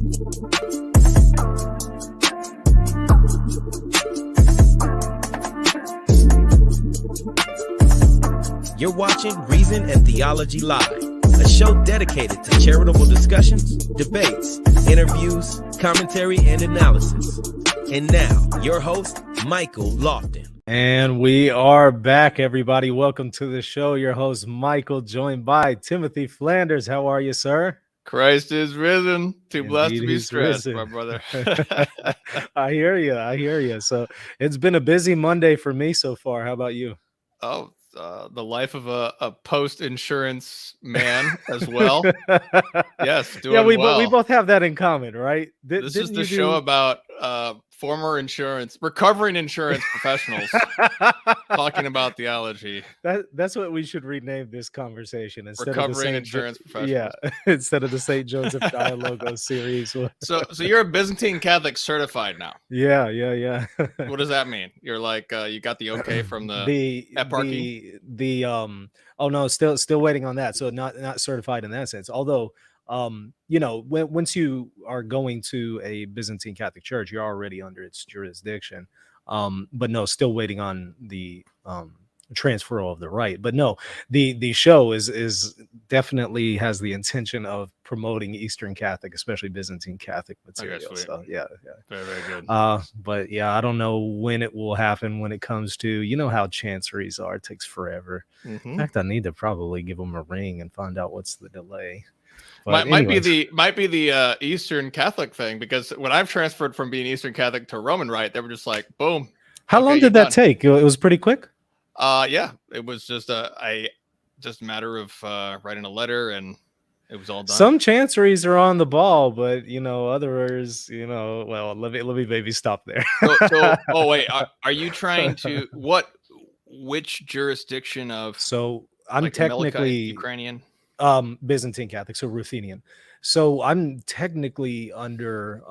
You're watching Reason and Theology Live, a show dedicated to charitable discussions, debates, interviews, commentary, and analysis. And now, your host, Michael Lofton. And we are back, everybody. Welcome to the show. Your host, Michael, joined by Timothy Flanders. How are you, sir? Christ is risen. Too blessed to be he's stressed, risen. my brother. I hear you. So it's been a busy Monday for me so far. How about you? Oh, the life of a post-insurance man as well. Yes, doing we well. both have that in common, right? This is the show about former recovering insurance professionals talking about talking That's what we should rename this conversation instead recovering of the insurance professionals. Yeah, instead of the St. Joseph Dialogos series. So you're a Byzantine Catholic certified now. Yeah. What does that mean? You're like you got the okay from the eparchy? Still waiting on that. So not certified in that sense. Although once you are going to a Byzantine Catholic church, you're already under its jurisdiction. But no, still waiting on the transferal of the right. But no, the show is definitely has the intention of promoting Eastern Catholic, especially Byzantine Catholic material. Okay, so yeah. Very, very good. But yeah, I don't know when it will happen when it comes to, how chanceries are. It takes forever. Mm-hmm. In fact, I need to probably give them a ring and find out what's the delay. Might be the Eastern Catholic thing, because when I've transferred from being Eastern Catholic to Roman Rite, they were just like, boom. How long did that take? It was pretty quick. Yeah, it was just a matter of writing a letter, and it was all done. Some chanceries are on the ball, but others, well, let me maybe stop there. Oh wait, are you trying to which jurisdiction of? So I'm technically Ukrainian. Byzantine Catholic, so Ruthenian. So I'm technically under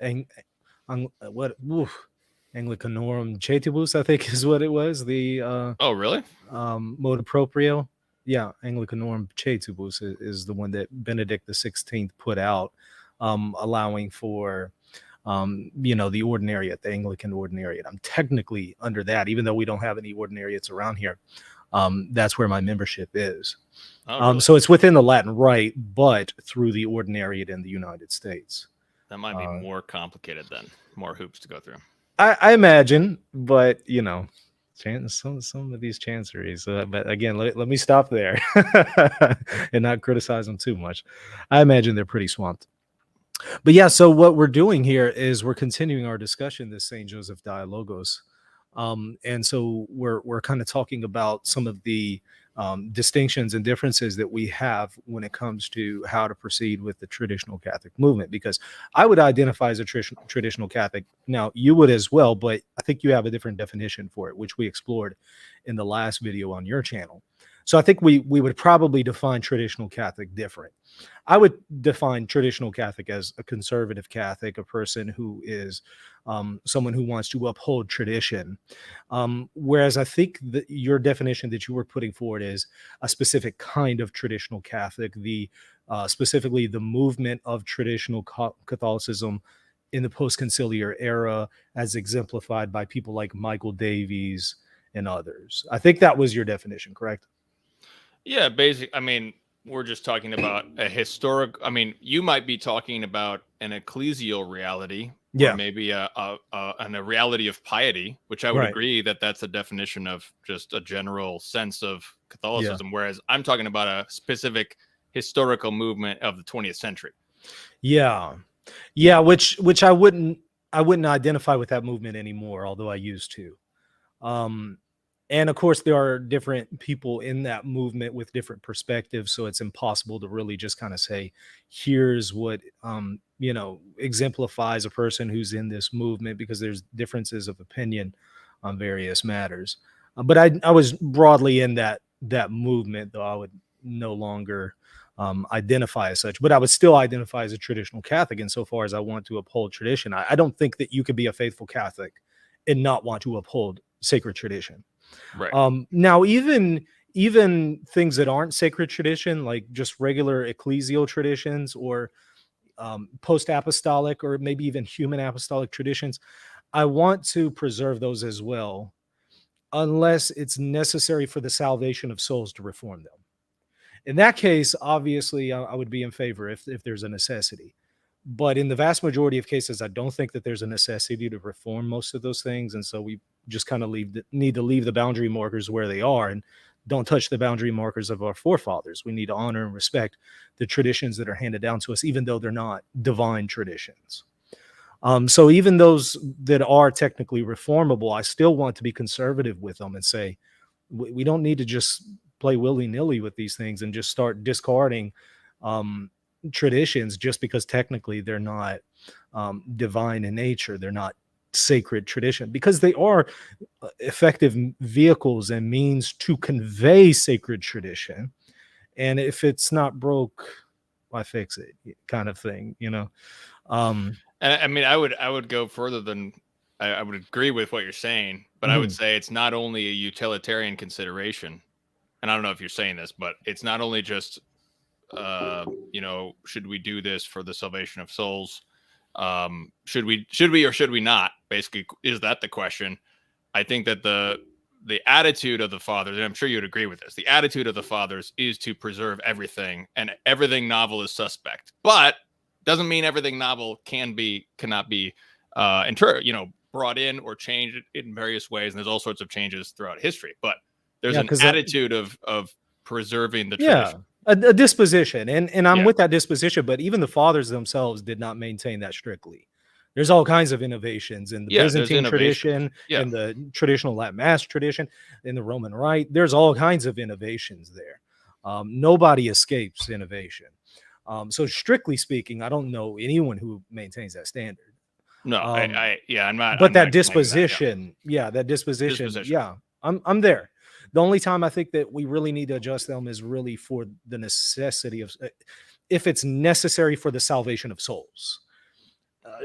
Anglicanorum Cetibus, I think is what it was. The oh really? Motu proprio. Yeah, Anglicanorum Cetibus is the one that Benedict the 16th put out, allowing for the ordinariate, the Anglican ordinariate. I'm technically under that, even though we don't have any ordinariates around here. That's where my membership is. Oh, really? So it's within the Latin Rite, but through the ordinariate in the United States. That might be more complicated then. More hoops to go through. I imagine, but some of these chanceries. But again, let me stop there and not criticize them too much. I imagine they're pretty swamped. But yeah, so what we're doing here is we're continuing our discussion, this St. Joseph Dialogos. And so we're kind of talking about some of the distinctions and differences that we have when it comes to how to proceed with the traditional Catholic movement, because I would identify as a traditional Catholic. Now, you would as well, but I think you have a different definition for it, which we explored in the last video on your channel. So I think we would probably define traditional Catholic different. I would define traditional Catholic as a conservative Catholic, a person who is someone who wants to uphold tradition. Whereas I think that your definition that you were putting forward is a specific kind of traditional Catholic, specifically the movement of traditional Catholicism in the post-conciliar era, as exemplified by people like Michael Davies and others. I think that was your definition, correct? Yeah, basically. I mean, we're just talking about a historic. I mean, you might be talking about an ecclesial reality, or maybe a reality of piety, which I would agree that's a definition of just a general sense of Catholicism. Whereas I'm talking about a specific historical movement of the 20th century. Yeah, which I wouldn't identify with that movement anymore, although I used to. And of course, there are different people in that movement with different perspectives. So it's impossible to really just kind of say, here's what, exemplifies a person who's in this movement, because there's differences of opinion on various matters. But I was broadly in that movement, though I would no longer identify as such. But I would still identify as a traditional Catholic insofar as I want to uphold tradition. I don't think that you could be a faithful Catholic and not want to uphold sacred tradition. Right. Now, even things that aren't sacred tradition, like just regular ecclesial traditions, or post-apostolic or maybe even human apostolic traditions, I want to preserve those as well, unless it's necessary for the salvation of souls to reform them. In that case, obviously, I would be in favor if there's a necessity. But in the vast majority of cases, I don't think that there's a necessity to reform most of those things. And so we just kind of need to leave the boundary markers where they are and don't touch the boundary markers of our forefathers. We need to honor and respect the traditions that are handed down to us, even though they're not divine traditions. So even those that are technically reformable, I still want to be conservative with them and say, we don't need to just play willy-nilly with these things and just start discarding traditions just because technically they're not divine in nature. They're not sacred tradition, because they are effective vehicles and means to convey sacred tradition. And if it's not broke, why fix it, kind of thing, you know? And I mean, I would go further than I would agree with what you're saying, but I would say it's not only a utilitarian consideration. And I don't know if you're saying this, but it's not only just, you know, should we do this for the salvation of souls? Should we or should we not? Basically, is that the question? I think that the attitude of the fathers, and I'm sure you'd agree with this, the attitude of the fathers is to preserve everything, and everything novel is suspect. But doesn't mean everything novel cannot be brought in or changed in various ways. And there's all sorts of changes throughout history. But there's an attitude of preserving the tradition. A disposition, and I'm with that disposition, but even the fathers themselves did not maintain that strictly. There's all kinds of innovations in the Byzantine tradition, in the traditional Latin Mass tradition, in the Roman Rite. There's all kinds of innovations there. Nobody escapes innovation. So strictly speaking, I don't know anyone who maintains that standard. No, I'm not. But that disposition, that disposition, I'm there. The only time I think that we really need to adjust them is really for the necessity of, if it's necessary for the salvation of souls.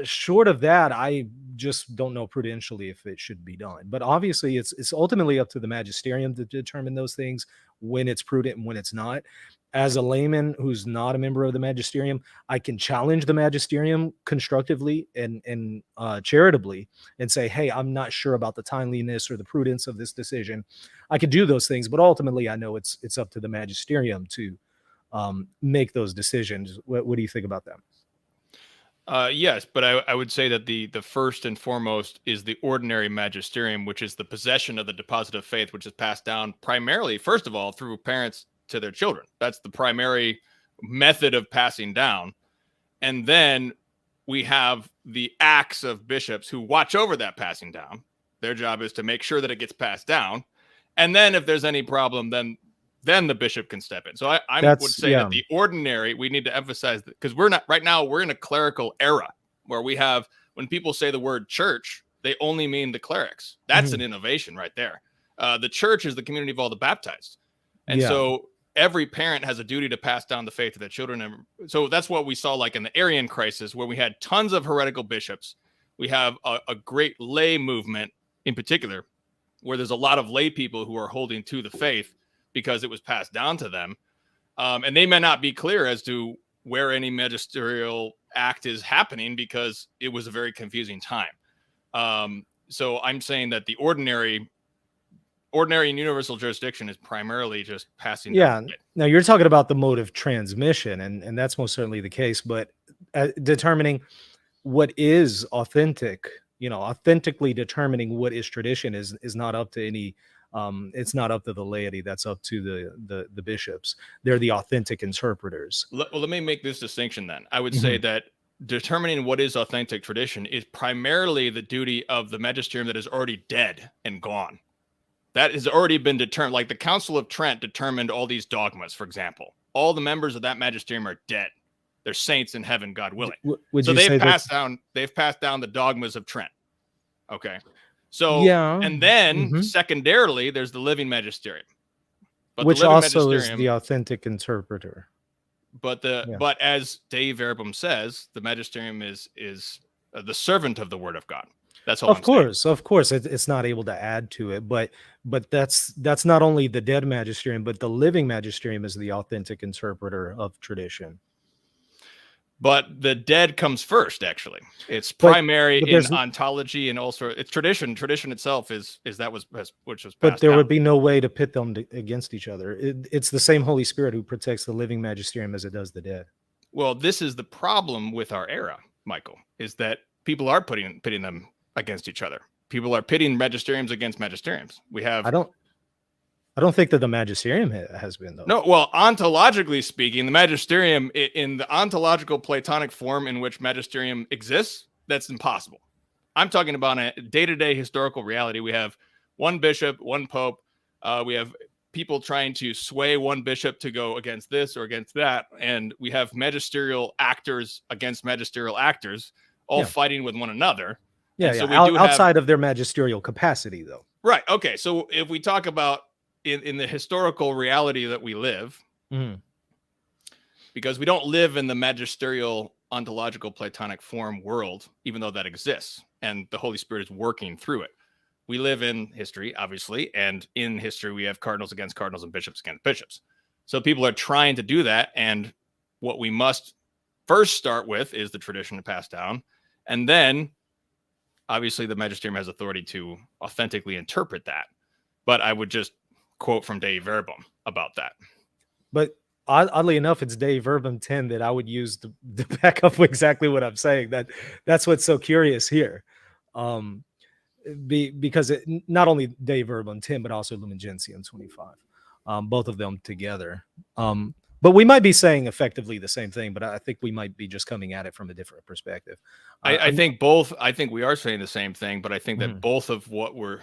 Short of that, I just don't know prudentially if it should be done. But obviously, it's ultimately up to the magisterium to determine those things, when it's prudent and when it's not. As a layman who's not a member of the magisterium, I can challenge the magisterium constructively and charitably and say, hey, I'm not sure about the timeliness or the prudence of this decision. I could do those things, but ultimately I know it's up to the magisterium to make those decisions. What do you think about that? Yes, but I would say that the first and foremost is the ordinary magisterium, which is the possession of the deposit of faith, which is passed down primarily, first of all, through parents to their children. That's the primary method of passing down. And then we have the acts of bishops who watch over that passing down. Their job is to make sure that it gets passed down. And then if there's any problem, then the bishop can step in. So I would say that the ordinary, we need to emphasize that, because we're in a clerical era where we have, when people say the word church, they only mean the clerics. That's an innovation right there. The church is the community of all the baptized. And so every parent has a duty to pass down the faith to their children. And so that's what we saw like in the Arian crisis, where we had tons of heretical bishops. We have a great lay movement in particular, where there's a lot of lay people who are holding to the faith because it was passed down to them. And they may not be clear as to where any magisterial act is happening because it was a very confusing time. So I'm saying that the ordinary and universal jurisdiction is primarily just passing down. Now you're talking about the mode of transmission, and that's most certainly the case, but determining what is authentic, authentically determining what is tradition is not up to any, it's not up to the laity. That's up to the bishops. They're the authentic interpreters. Well, let me make this distinction then. I would say that determining what is authentic tradition is primarily the duty of the magisterium that is already dead and gone. That has already been determined. Like the Council of Trent determined all these dogmas, for example. All the members of that magisterium are dead. They're saints in heaven, God willing. So they've passed down the dogmas of Trent. Okay. So and then secondarily, there's the living magisterium. But which also is the authentic interpreter. But but as Dei Verbum says, the magisterium is the servant of the word of God. That's all. Of course, it's not able to add to it, but that's not only the dead magisterium, but the living magisterium is the authentic interpreter of tradition. But the dead comes first, actually. It's primary in ontology and also it's tradition. Tradition itself is that was which was passed But there down. would be no way to pit them against each other. It's the same Holy Spirit who protects the living magisterium as it does the dead. Well, this is the problem with our era, Michael, is that people are pitting them against each other. People are pitting magisteriums against magisteriums. We have I don't think that the magisterium has been, though. No, well, ontologically speaking, the magisterium, in the ontological Platonic form in which magisterium exists, that's impossible. I'm talking about a day-to-day historical reality. We have one bishop, one pope. We have people trying to sway one bishop to go against this or against that. And we have magisterial actors against magisterial actors all fighting with one another. Yeah, so outside of their magisterial capacity, though. Right. Okay. So if we talk about in the historical reality that we live, because we don't live in the magisterial ontological Platonic form world, even though that exists and the Holy Spirit is working through it. We live in history, obviously, and in history we have cardinals against cardinals and bishops against bishops. So people are trying to do that, and what we must first start with is the tradition to pass down, and then obviously the magisterium has authority to authentically interpret that. But I would just quote from Dei Verbum about that. But oddly enough, it's Dei Verbum 10 that I would use to back up exactly what I'm saying. That's what's so curious here. Because not only Dei Verbum 10, but also Lumen Gentium 25, both of them together. But we might be saying effectively the same thing, but I think we might be just coming at it from a different perspective. I think we are saying the same thing, but I think that both of what we're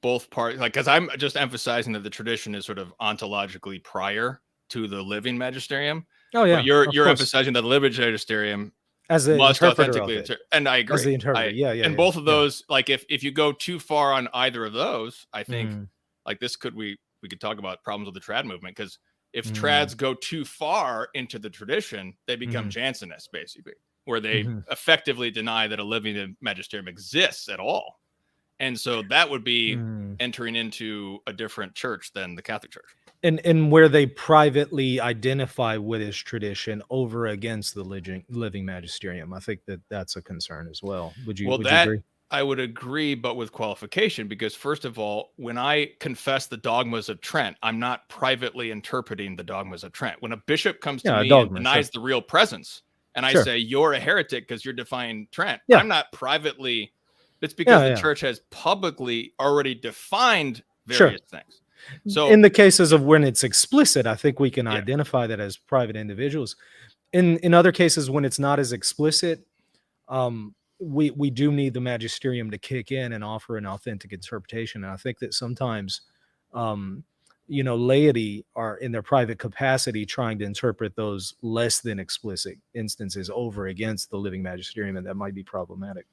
both parts, like, because I'm just emphasizing that the tradition is sort of ontologically prior to the living magisterium. Oh yeah, but you're emphasizing that the living magisterium as the must interpreter authentically, and I agree. As the interpreter, and both of those, like if you go too far on either of those, I think like this we could talk about problems with the trad movement, because if trads go too far into the tradition, they become Jansenists, basically, where they effectively deny that a living magisterium exists at all. And so that would be entering into a different church than the Catholic Church. And where they privately identify with his tradition over against the living magisterium. I think that's a concern as well. Would you agree? I would agree, but with qualification, because first of all, when I confess the dogmas of Trent, I'm not privately interpreting the dogmas of Trent. When a bishop comes to me and denies the real presence, and I say, you're a heretic because you're defying Trent, I'm not privately... It's because the church has publicly already defined various things. So in the cases of when it's explicit, I think we can identify that as private individuals. In other cases, when it's not as explicit, we do need the magisterium to kick in and offer an authentic interpretation. And I think that sometimes, laity are in their private capacity trying to interpret those less than explicit instances over against the living magisterium, and that might be problematic.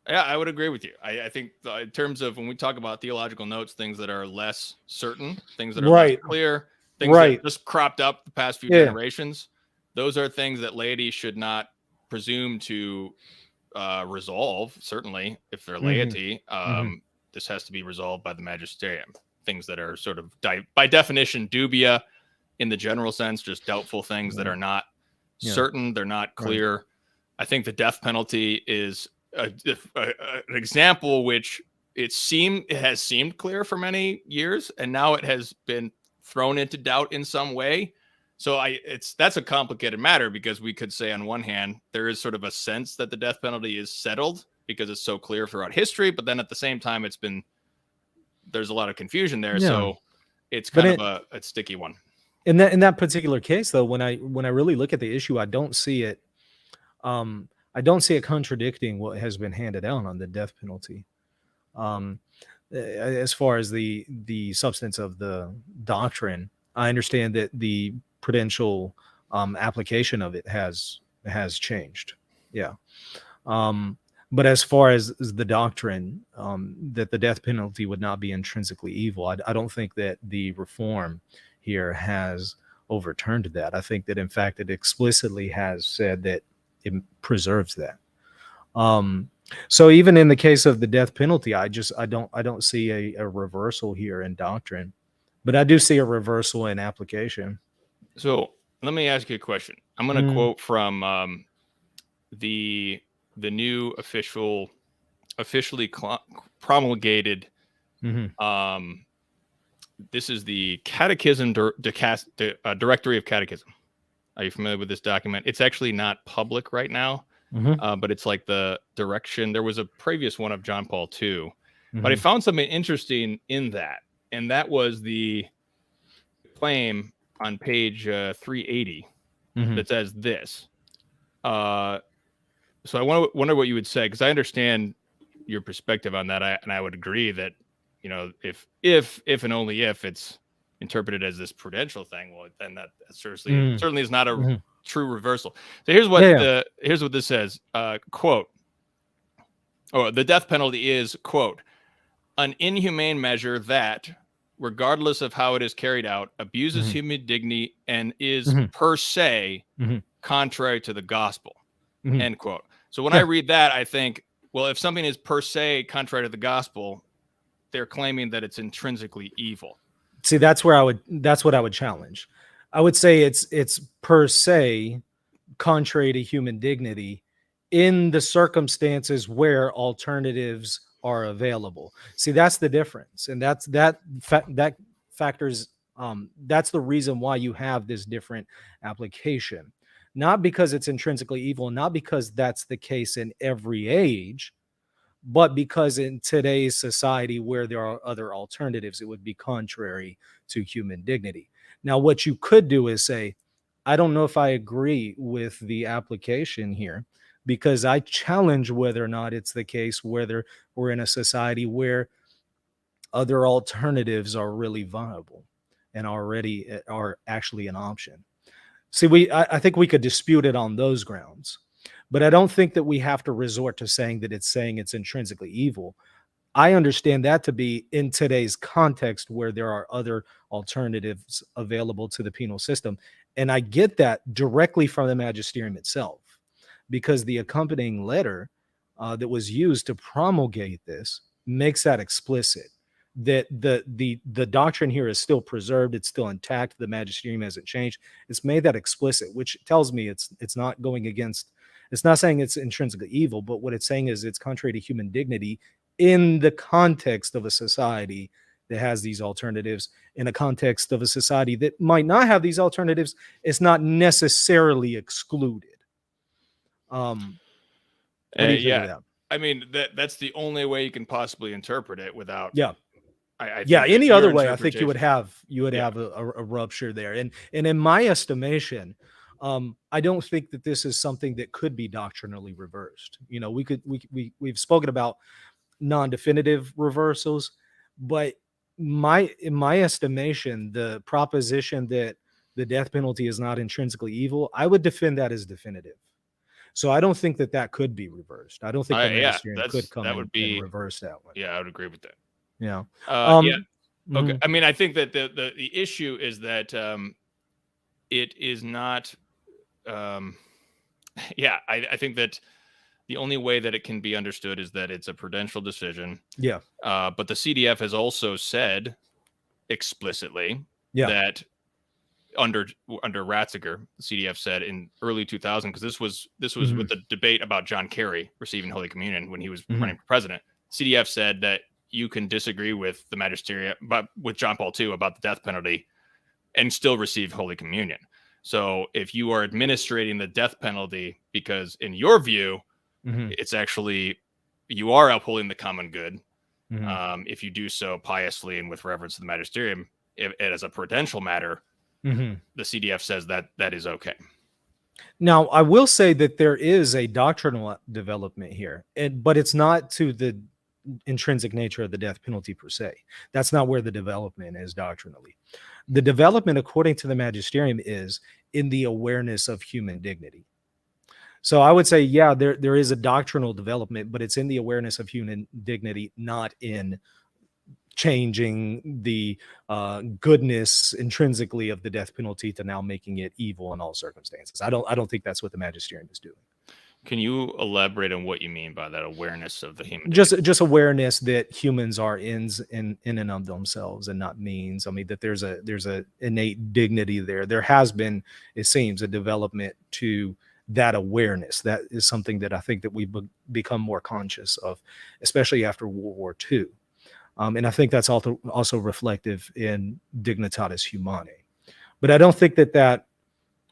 Yeah, I would agree with you. I think in terms of when we talk about theological notes, things that are less certain, things that are less clear, things that just cropped up the past few generations, those are things that laity should not presume to resolve. Certainly, if they're laity, this has to be resolved by the magisterium. Things that are sort of, by definition, dubia in the general sense, just doubtful things that are not certain, they're not clear. I think the death penalty is an example which it has seemed clear for many years, and now it has been thrown into doubt in some way. So that's a complicated matter, because we could say on one hand there is sort of a sense that the death penalty is settled because it's so clear throughout history, but then at the same time there's a lot of confusion there. So it's kind of a sticky one. In that particular case, though, when I really look at the issue, I don't see it contradicting what has been handed down on the death penalty. As far as the substance of the doctrine, I understand that the prudential application of it has changed. Yeah. But as far as the doctrine, that the death penalty would not be intrinsically evil, I don't think that the reform here has overturned that. I think that, in fact, it explicitly has said that it preserves that. So even in the case of the death penalty, I don't see a reversal here in doctrine, but I do see a reversal in application. So let me ask you a question. I'm going to quote from the new officially promulgated. This is the Catechism Directory of Catechism. Are you familiar with this document? It's actually not public right now, but it's like the direction. There was a previous one of John Paul II, but I found something interesting in that, and that was the claim on page 380 that says this. So I wonder what you would say, because I understand your perspective on that, and I would agree that, you know, if and only if it's interpreted as this prudential thing, well, then that certainly is not a true reversal. So here's what here's what this says. Quote, the death penalty is, quote, an inhumane measure that, regardless of how it is carried out, abuses human dignity and is per se contrary to the gospel, end quote. So when I read that, I think, well, if something is per se contrary to the gospel, they're claiming that it's intrinsically evil. See, that's what I would challenge. I would say it's per se contrary to human dignity in the circumstances where alternatives are available. See, that's the difference. And that factors, that's the reason why you have this different application. Not because it's intrinsically evil, not because that's the case in every age, but because in today's society where there are other alternatives, it would be contrary to human dignity. Now, what you could do is say, I don't know if I agree with the application here, because I challenge whether or not it's the case, whether we're in a society where other alternatives are really viable and already are actually an option. See, I think we could dispute it on those grounds, but I don't think that we have to resort to saying it's intrinsically evil. I understand that to be in today's context where there are other alternatives available to the penal system. And I get that directly from the magisterium itself, because the accompanying letter that was used to promulgate this makes that explicit, that the doctrine here is still preserved, it's still intact, the magisterium hasn't changed. It's made that explicit, which tells me it's not going against, it's not saying it's intrinsically evil, but what it's saying is it's contrary to human dignity in the context of a society that has these alternatives. In a context of a society that might not have these alternatives, it's not necessarily excluded. What do you think of that? I mean, that's the only way you can possibly interpret it without. Yeah. I Any other way, I think you would have a rupture there. And in my estimation, I don't think that this is something that could be doctrinally reversed. You know, we've spoken about non-definitive reversals, but in my estimation, the proposition that the death penalty is not intrinsically evil, I would defend that as definitive. So I don't think that could be reversed. I don't think the magisterium could come and reverse that one. Yeah, I would agree with that. Yeah. Okay. I mean, I think that the issue is that it is not. I think that the only way that it can be understood is that it's a prudential decision. Yeah. But the CDF has also said explicitly that under Ratzinger, the CDF said in early 2000, because this was with the debate about John Kerry receiving Holy Communion when he was running for president. CDF said that you can disagree with the magisterium, but with John Paul II about the death penalty and still receive Holy Communion. So if you are administrating the death penalty because in your view, it's actually, you are upholding the common good. If you do so piously and with reverence to the magisterium, as a prudential matter, the CDF says that is okay. Now, I will say that there is a doctrinal development here, but it's not to the intrinsic nature of the death penalty per se. That's not where the development is doctrinally. The development, according to the magisterium, is in the awareness of human dignity. So I would say, yeah, there is a doctrinal development, but it's in the awareness of human dignity, not in changing the goodness intrinsically of the death penalty to now making it evil in all circumstances. I don't think that's what the magisterium is doing. Can you elaborate on what you mean by that awareness of the human? Just awareness that humans are ends in and of themselves and not means. I mean, that there's a innate dignity there. There has been, it seems, a development to that awareness. That is something that I think that we've become more conscious of, especially after World War II. And I think that's also reflective in Dignitatis Humanae. But I don't think that that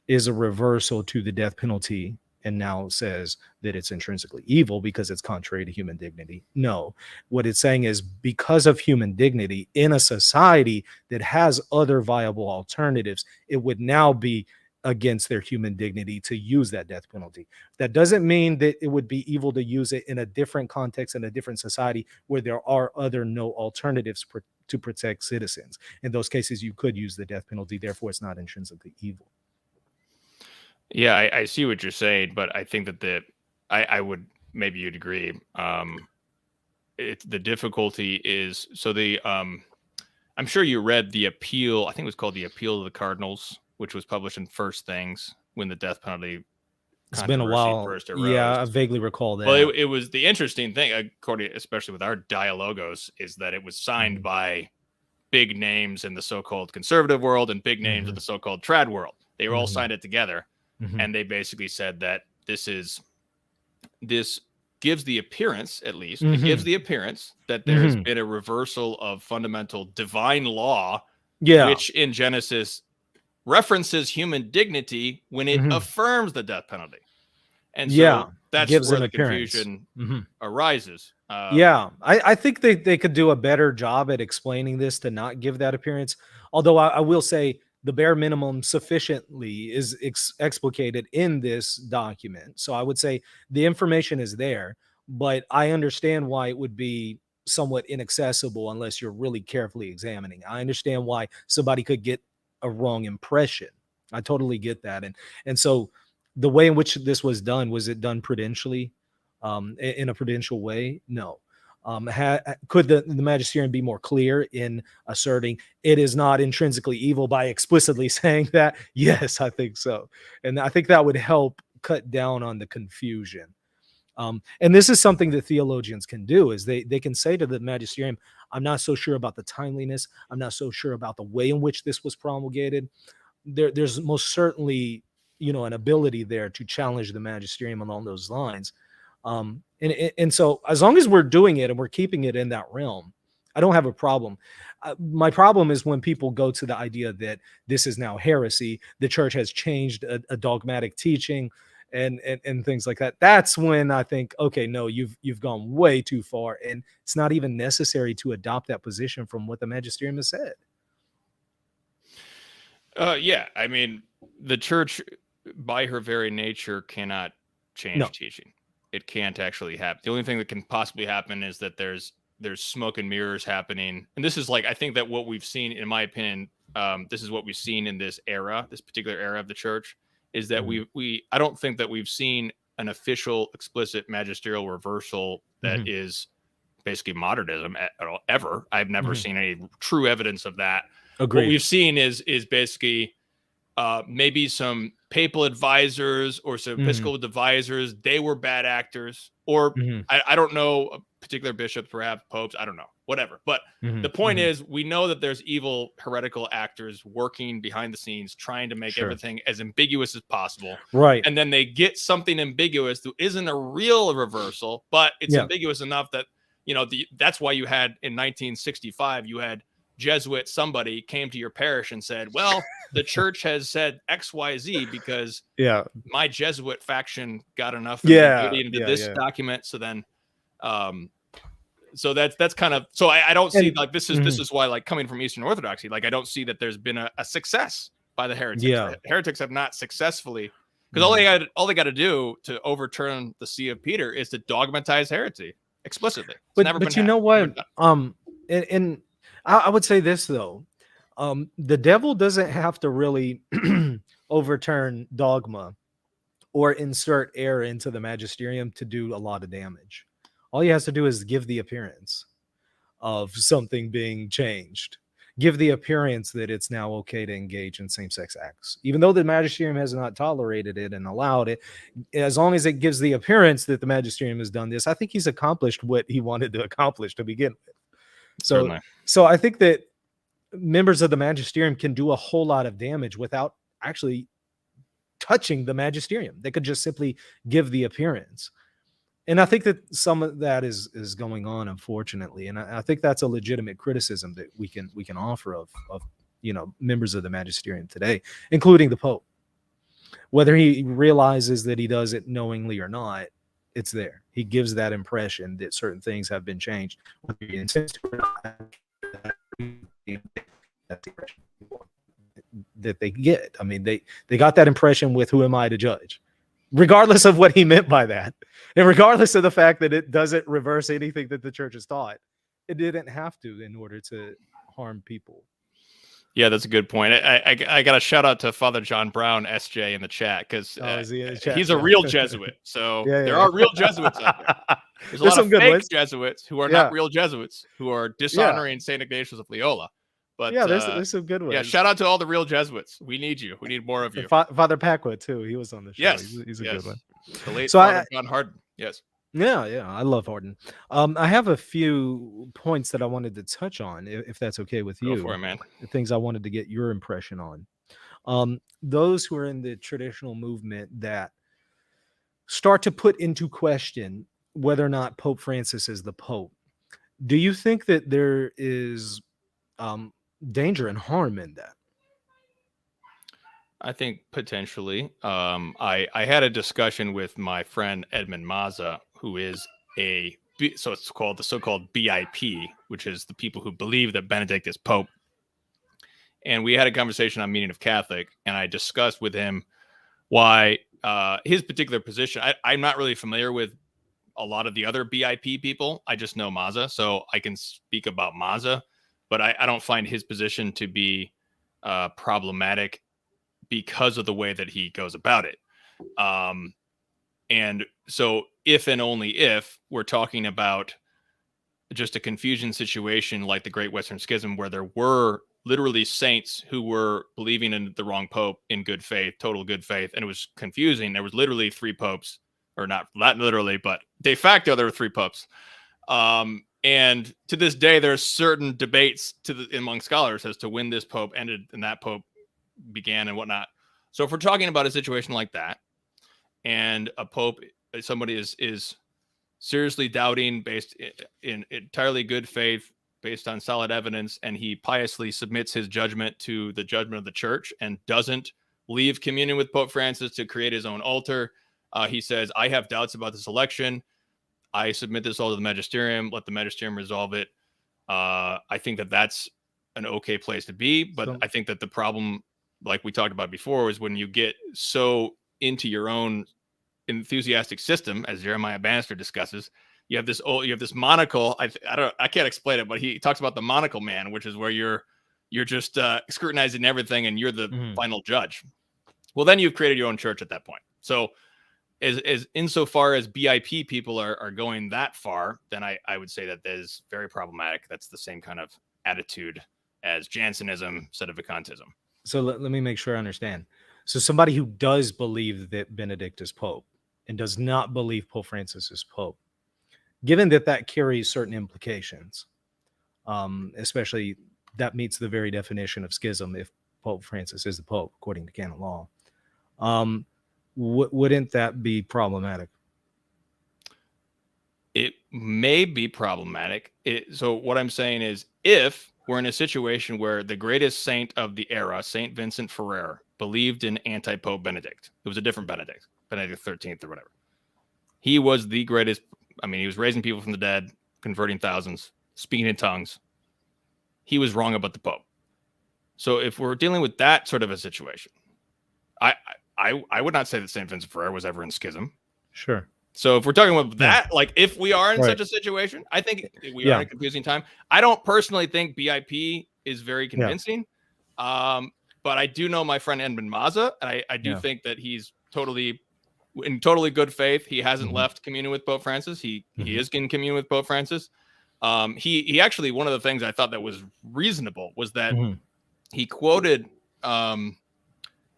is a reversal to the death penalty and now says that it's intrinsically evil because it's contrary to human dignity. No, what it's saying is because of human dignity in a society that has other viable alternatives, it would now be against their human dignity to use that death penalty. That doesn't mean that it would be evil to use it in a different context, in a different society where there are other no alternatives to protect citizens. In those cases, you could use the death penalty. Therefore, it's not intrinsically evil. Yeah, I see what you're saying, but I think that I would, maybe you'd agree. The difficulty is, so I'm sure you read the appeal. I think it was called the Appeal of the Cardinals, which was published in First Things when the death penalty. It's been a while. First arose. Yeah, I vaguely recall that. Well, it was the interesting thing, according, especially with our Dialogos, is that it was signed by big names in the so-called conservative world and big names in the so-called trad world. They were all signed it together. And they basically said that this gives the appearance, at least, it gives the appearance that there has been a reversal of fundamental divine law, which in Genesis references human dignity when it affirms the death penalty. And so that's where the confusion arises. I think they could do a better job at explaining this to not give that appearance. Although I will say, the bare minimum sufficiently is explicated in this document. So I would say the information is there, but I understand why it would be somewhat inaccessible unless you're really carefully examining. I understand why somebody could get a wrong impression. I totally get that. And so the way in which this was it done prudentially, in a prudential way? No. Could the magisterium be more clear in asserting it is not intrinsically evil by explicitly saying that? Yes, I think so. And I think that would help cut down on the confusion. And this is something that theologians can do, is they can say to the magisterium, I'm not so sure about the timeliness. I'm not so sure about the way in which this was promulgated. There's most certainly, an ability there to challenge the magisterium along those lines. And so as long as we're doing it and we're keeping it in that realm, I don't have a problem. My problem is when people go to the idea that this is now heresy, the church has changed a dogmatic teaching and things like that. That's when I think, okay, no, you've gone way too far, and it's not even necessary to adopt that position from what the magisterium has said. Yeah, I mean, the church, by her very nature, cannot change teaching. It can't actually happen. The only thing that can possibly happen is that there's smoke and mirrors happening. And this is I think that what we've seen, in my opinion, this is what we've seen in this particular era of the church, is that I don't think that we've seen an official, explicit magisterial reversal that is basically modernism at all, ever. I've never seen any true evidence of that. Agreed. What we've seen is basically maybe some papal advisors or some episcopal advisors, they were bad actors, or I don't know, particular bishops, perhaps popes, I don't know, whatever. But the point is, we know that there's evil heretical actors working behind the scenes, trying to make everything as ambiguous as possible. Right. And then they get something ambiguous that isn't a real reversal, but it's ambiguous enough that, that's why you had in 1965, you had Jesuit, somebody came to your parish and said, well, the church has said XYZ because my Jesuit faction got enough into this document. So then, so that's kind of, so I don't see this is why, coming from Eastern Orthodoxy, I don't see that there's been a success by the heretics. The heretics have not successly, because all they got to do to overturn the See of Peter is to dogmatize heresy explicitly. But you know what? And I would say this, though. The devil doesn't have to really overturn dogma or insert error into the magisterium to do a lot of damage. All he has to do is give the appearance of something being changed. Give the appearance that it's now okay to engage in same-sex acts. Even though the magisterium has not tolerated it and allowed it, as long as it gives the appearance that the magisterium has done this, I think he's accomplished what he wanted to accomplish to begin with. So I think that members of the magisterium can do a whole lot of damage without actually touching the magisterium. They could just simply give the appearance. And I think that some of that is going on, unfortunately. And I think that's a legitimate criticism that we can offer of members of the magisterium today, including the Pope. Whether he realizes that he does it knowingly or not, it's there. He gives that impression that certain things have been changed. Whether he intends to or not, that's the impression that they get. I mean, they got that impression with "Who am I to judge?" Regardless of what he meant by that, and regardless of the fact that it doesn't reverse anything that the church has taught, it didn't have to in order to harm people. Yeah, that's a good point. I got a shout out to Father John Brown, SJ, in the chat, because he's a real Jesuit. So there are real Jesuits out there. There's a lot of fake Jesuits who are not real Jesuits, who are dishonoring St. Ignatius of Loyola. But there's some good ones. Yeah, shout out to all the real Jesuits. We need you. We need more of you. Father Pacwa too. He was on the show. Yes, he's a good one. The late Father John Harden. Yes. Yeah, I love Harden. I have a few points that I wanted to touch on, if that's okay with you. Go for it, man. The things I wanted to get your impression on. Those who are in the traditional movement that start to put into question whether or not Pope Francis is the Pope. Do you think that there is danger and harm in that? I think potentially. I had a discussion with my friend Edmund Mazza, who is so it's called the so-called BIP, which is the people who believe that Benedict is Pope. And we had a conversation on Meaning of Catholic, and I discussed with him why his particular position. I'm not really familiar with a lot of the other BIP people. I just know Mazza, so I can speak about Mazza, but I don't find his position to be problematic because of the way that he goes about it. And so if and only if we're talking about just a confusion situation like the Great Western Schism, where there were literally saints who were believing in the wrong Pope in good faith, total good faith, and it was confusing. There was literally three popes, or not literally, but de facto there were three popes. And to this day, there's certain debates among scholars as to when this Pope ended and that Pope began and whatnot. So if we're talking about a situation like that, and a Pope, somebody is seriously doubting based in entirely good faith, based on solid evidence, and he piously submits his judgment to the judgment of the church and doesn't leave communion with Pope Francis to create his own altar. He says, I have doubts about this election. I submit this all to the magisterium. Let the magisterium resolve it. I think that that's an okay place to be. But I think that the problem, like we talked about before, is when you get so into your own enthusiastic system, as Jeremiah Bannister discusses, you have this monocle. I can't explain it, but he talks about the monocle man, which is where you're just scrutinizing everything and you're the final judge. Well, then you've created your own church at that point. So as insofar as BIP people are going that far, then I would say that is very problematic. That's the same kind of attitude as Jansenism, sedevacantism. So let me make sure I understand. So somebody who does believe that Benedict is Pope and does not believe Pope Francis is Pope, given that carries certain implications, especially that meets the very definition of schism if Pope Francis is the Pope, according to canon law, wouldn't that be problematic? It may be problematic. So what I'm saying is, if we're in a situation where the greatest saint of the era, Saint Vincent Ferrer, believed in anti-Pope Benedict. It was a different Benedict 13th or whatever. He was the greatest. I mean, he was raising people from the dead, converting thousands, speaking in tongues. He was wrong about the Pope. So if we're dealing with that sort of a situation, I would not say that Saint Vincent Ferrer was ever in schism. Sure. So if we're talking about that, like if we are in such a situation, I think we are in a confusing time. I don't personally think BIP is very convincing. But I do know my friend Edmund Mazza, and I do think that he's totally good faith. He hasn't left communion with Pope Francis. He is in communion with Pope Francis. He actually, one of the things I thought that was reasonable was that he quoted, and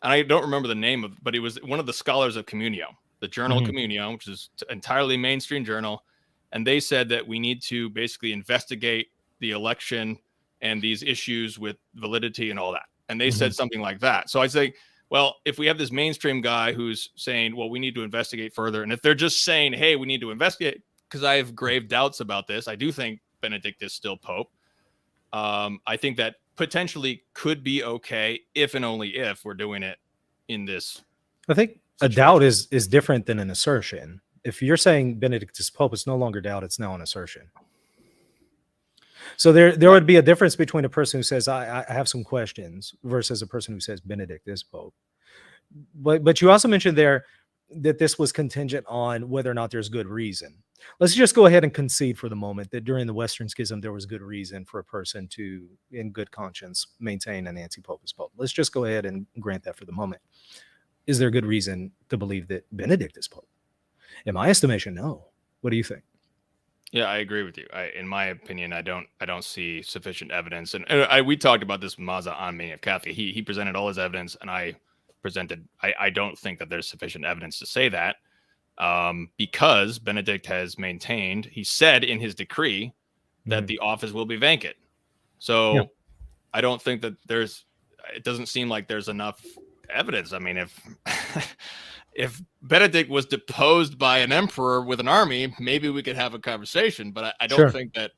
I don't remember the name of, but he was one of the scholars of Communio, the journal Communio, which is entirely mainstream journal. And they said that we need to basically investigate the election and these issues with validity and all that. And they said something like that. So I say, well, if we have this mainstream guy who's saying, well, we need to investigate further, and if they're just saying, hey, we need to investigate, because I have grave doubts about this. I do think Benedict is still Pope. I think that potentially could be okay if and only if we're doing it in this. I think situation. A doubt is different than an assertion. If you're saying Benedict is Pope, it's no longer doubt, it's now an assertion. So there would be a difference between a person who says, I have some questions versus a person who says Benedict is Pope. But you also mentioned there that this was contingent on whether or not there's good reason. Let's just go ahead and concede for the moment that during the Western Schism, there was good reason for a person to, in good conscience, maintain an anti-Pope as Pope. Let's just go ahead and grant that for the moment. Is there good reason to believe that Benedict is Pope? In my estimation, no. What do you think? Yeah, I agree with you. In my opinion, I don't see sufficient evidence. And we talked about this with Maza on Meaning of Catholic. He presented all his evidence, and I don't think that there's sufficient evidence to say that, because Benedict has maintained, he said in his decree that the office will be vacant. So I don't think that it doesn't seem like there's enough evidence. I mean, if Benedict was deposed by an emperor with an army, maybe we could have a conversation, but I don't think that,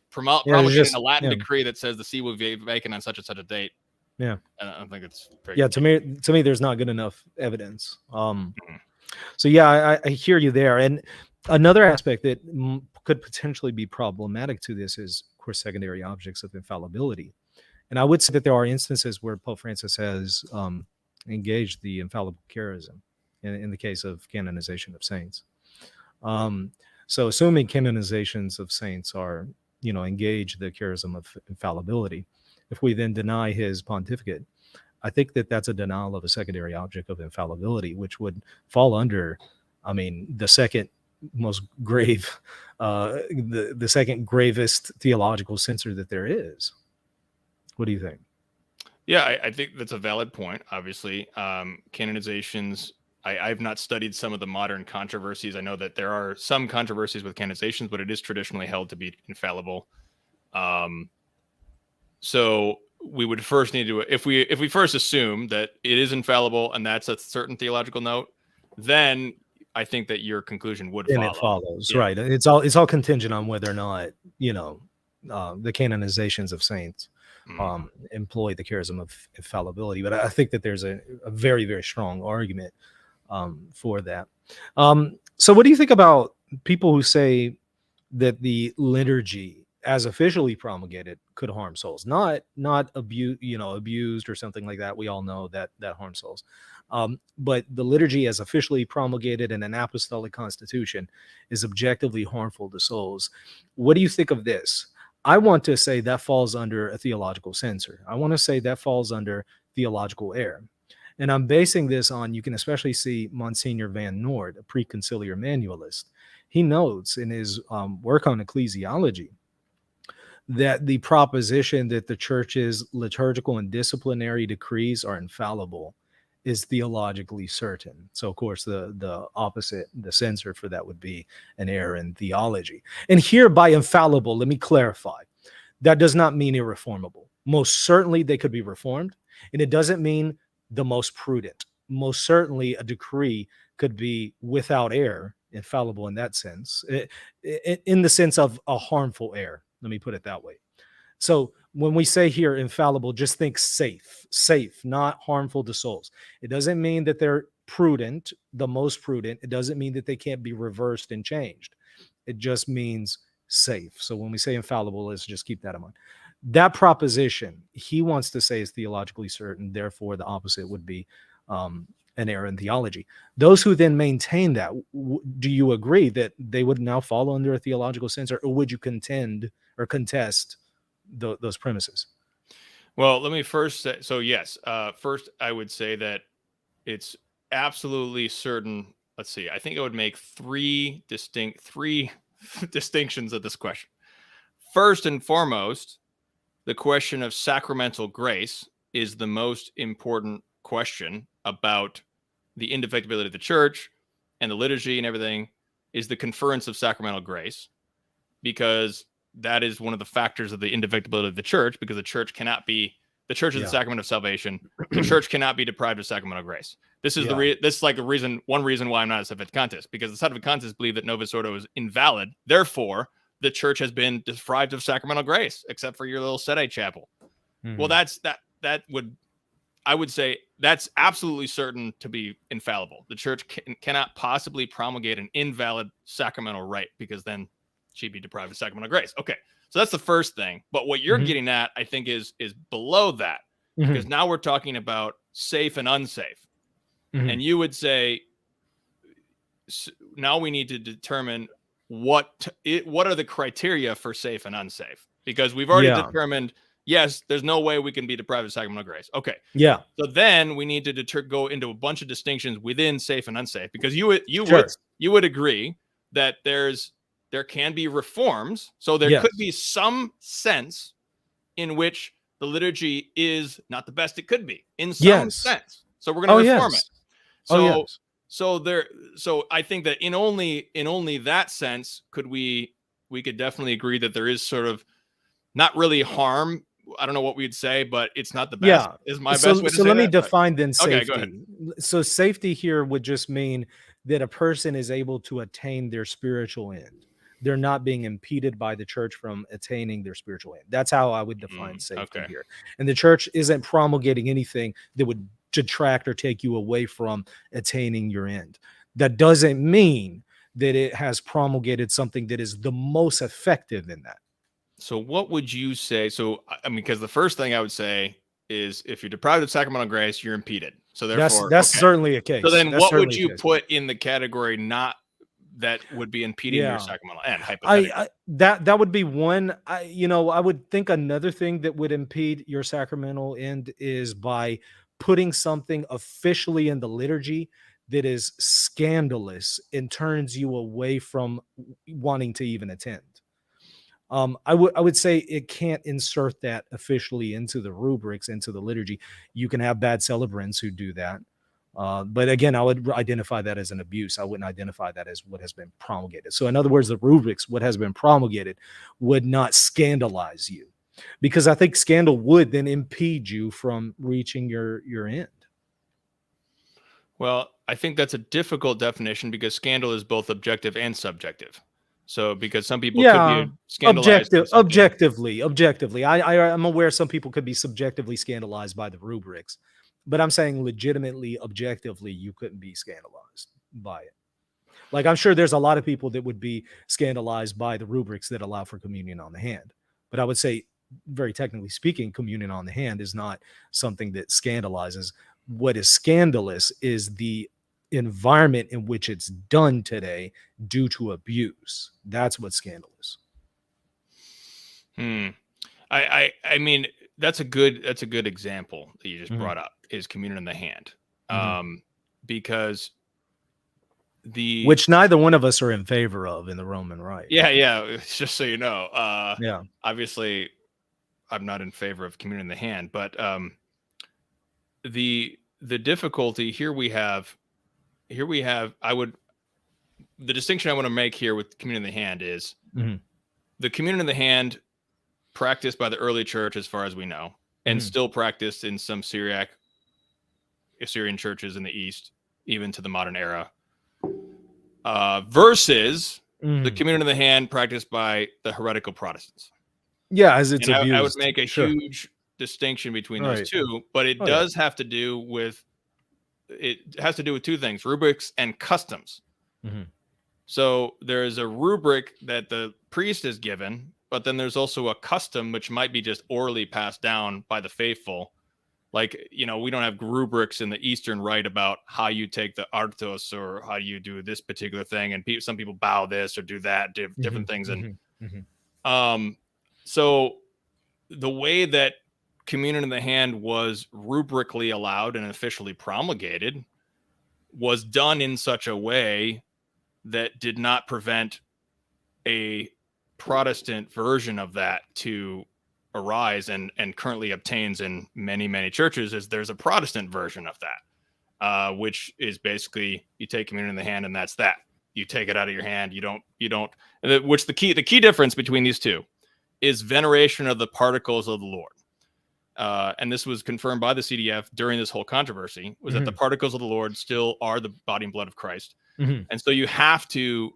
promulgating a Latin decree that says the see will be vacant on such and such a date. Yeah. I don't think it's very to me, there's not good enough evidence. So yeah, I hear you there. And another aspect that could potentially be problematic to this is, of course, secondary objects of infallibility. And I would say that there are instances where Pope Francis has engaged the infallible charism in the case of canonization of saints. So assuming canonizations of saints are, engage the charism of infallibility, if we then deny his pontificate, I think that that's a denial of a secondary object of infallibility, which would fall under, the second most grave, the second gravest theological censor that there is. What do you think? Yeah, I think that's a valid point. Obviously, canonizations, I've not studied some of the modern controversies. I know that there are some controversies with canonizations, but it is traditionally held to be infallible. So we would first need to, if we first assume that it is infallible and that's a certain theological note, then I think that your conclusion would follow. It follows, right? It's all contingent on whether or not the canonizations of saints employ the charism of infallibility. But I think that there's a very, very strong argument for that. So what do you think about people who say that the liturgy, as officially promulgated, could harm souls, not abused or something like that? We all know that harms souls. But the liturgy as officially promulgated in an apostolic constitution is objectively harmful to souls. What do you think of this? I want to say that falls under a theological censor. I want to say that falls under theological error. And I'm basing this on, you can especially see Monsignor Van Noord, a preconciliar manualist. He notes in his work on ecclesiology that the proposition that the church's liturgical and disciplinary decrees are infallible is theologically certain. So, of course, the opposite, the censor for that would be an error in theology. And here by infallible, let me clarify, that does not mean irreformable. Most certainly they could be reformed, and it doesn't mean the most prudent. Most certainly a decree could be without error, infallible in that sense, in the sense of a harmful error. Let me put it that way. So when we say here infallible, just think safe, not harmful to souls. It doesn't mean that they're prudent, the most prudent. It doesn't mean that they can't be reversed and changed. It just means safe. So when we say infallible, let's just keep that in mind. That proposition, he wants to say, is theologically certain. Therefore, the opposite would be an error in theology. Those who then maintain that, do you agree that they would now fall under a theological censor, or would you contend or contest those premises? Well, let me first say, so yes, first I would say that it's absolutely certain. Let's see, I think I would make three distinctions of this question. First and foremost, the question of sacramental grace is the most important question about the indefectibility of the church and the liturgy and everything, is the conference of sacramental grace, because that is one of the factors of the indefectibility of the church, because the church cannot be The church is the sacrament of salvation. The church cannot be deprived of sacramental grace. This is this is like one reason why I'm not a Sedevacanist, because the Sedevacantists believe that Novus Ordo is invalid. Therefore, the church has been deprived of sacramental grace, except for your little Sede chapel. Well, I would say that's absolutely certain to be infallible. The church cannot possibly promulgate an invalid sacramental rite, because then she'd be deprived of sacramental grace. Okay, so that's the first thing. But what you're getting at, I think, is below that, because now we're talking about safe and unsafe. And you would say, now we need to determine what are the criteria for safe and unsafe, because we've already determined, yes, there's no way we can be deprived of sacramental grace. Okay. Yeah. So then we need to go into a bunch of distinctions within safe and unsafe, because you would agree that there can be reforms. So there could be some sense in which the liturgy is not the best it could be, in some sense. So we're going to reform it. So I think that in only that sense we could definitely agree that there is sort of not really harm. I don't know what we'd say, but it's not the best. Is my best way to say let me that? define then safety. Okay, go ahead. So safety here would just mean that a person is able to attain their spiritual end. They're not being impeded by the church from attaining their spiritual end. That's how I would define safety here. And the church isn't promulgating anything that would detract or take you away from attaining your end. That doesn't mean that it has promulgated something that is the most effective in that. So what would you say? So, I mean, because the first thing I would say is, if you're deprived of sacramental grace, you're impeded. So therefore, that's certainly a case. So then what would you put in the category not that would be impeding your sacramental end? Hypothetically? That would be one. I would think another thing that would impede your sacramental end is by putting something officially in the liturgy that is scandalous and turns you away from wanting to even attend. I would say it can't insert that officially into the rubrics, into the liturgy. You can have bad celebrants who do that. But again, I would identify that as an abuse. I wouldn't identify that as what has been promulgated. So in other words, the rubrics, what has been promulgated, would not scandalize you, because I think scandal would then impede you from reaching your end. Well, I think that's a difficult definition, because scandal is both objective and subjective. So because some people could be scandalized objectively. I'm aware some people could be subjectively scandalized by the rubrics, but I'm saying legitimately, objectively, you couldn't be scandalized by it. Like, I'm sure there's a lot of people that would be scandalized by the rubrics that allow for communion on the hand. But I would say, very technically speaking, communion on the hand is not something that scandalizes. What is scandalous is the environment in which it's done today due to abuse. That's what's scandalous. I mean, that's a good example that you just brought up, is communion in the hand. Because which neither one of us are in favor of in the Roman Rite. Yeah. Just so you know, obviously I'm not in favor of communion in the hand, but the difficulty here we have, the distinction I want to make here with communion in the hand is the communion in the hand practiced by the early church, as far as we know, and still practiced in some Assyrian churches in the East, even to the modern era, versus the communion in the hand practiced by the heretical Protestants. Yeah, as it's abused. I would make a huge distinction between those two, but it does have to do with, two things: rubrics and customs. So there's a rubric that the priest is given, but then there's also a custom which might be just orally passed down by the faithful. Like, we don't have rubrics in the Eastern Rite about how you take the artos or how you do this particular thing, and some people bow this or do that, different things. And so the way that communion in the hand was rubrically allowed and officially promulgated was done in such a way that did not prevent a Protestant version of that to arise, and currently obtains in many, many churches. Is there's a Protestant version of that, which is basically you take communion in the hand and that's that. You take it out of your hand. You don't, the key difference between these two is veneration of the particles of the Lord. and this was confirmed by the CDF during this whole controversy, was that the particles of the Lord still are the body and blood of Christ. And so you have to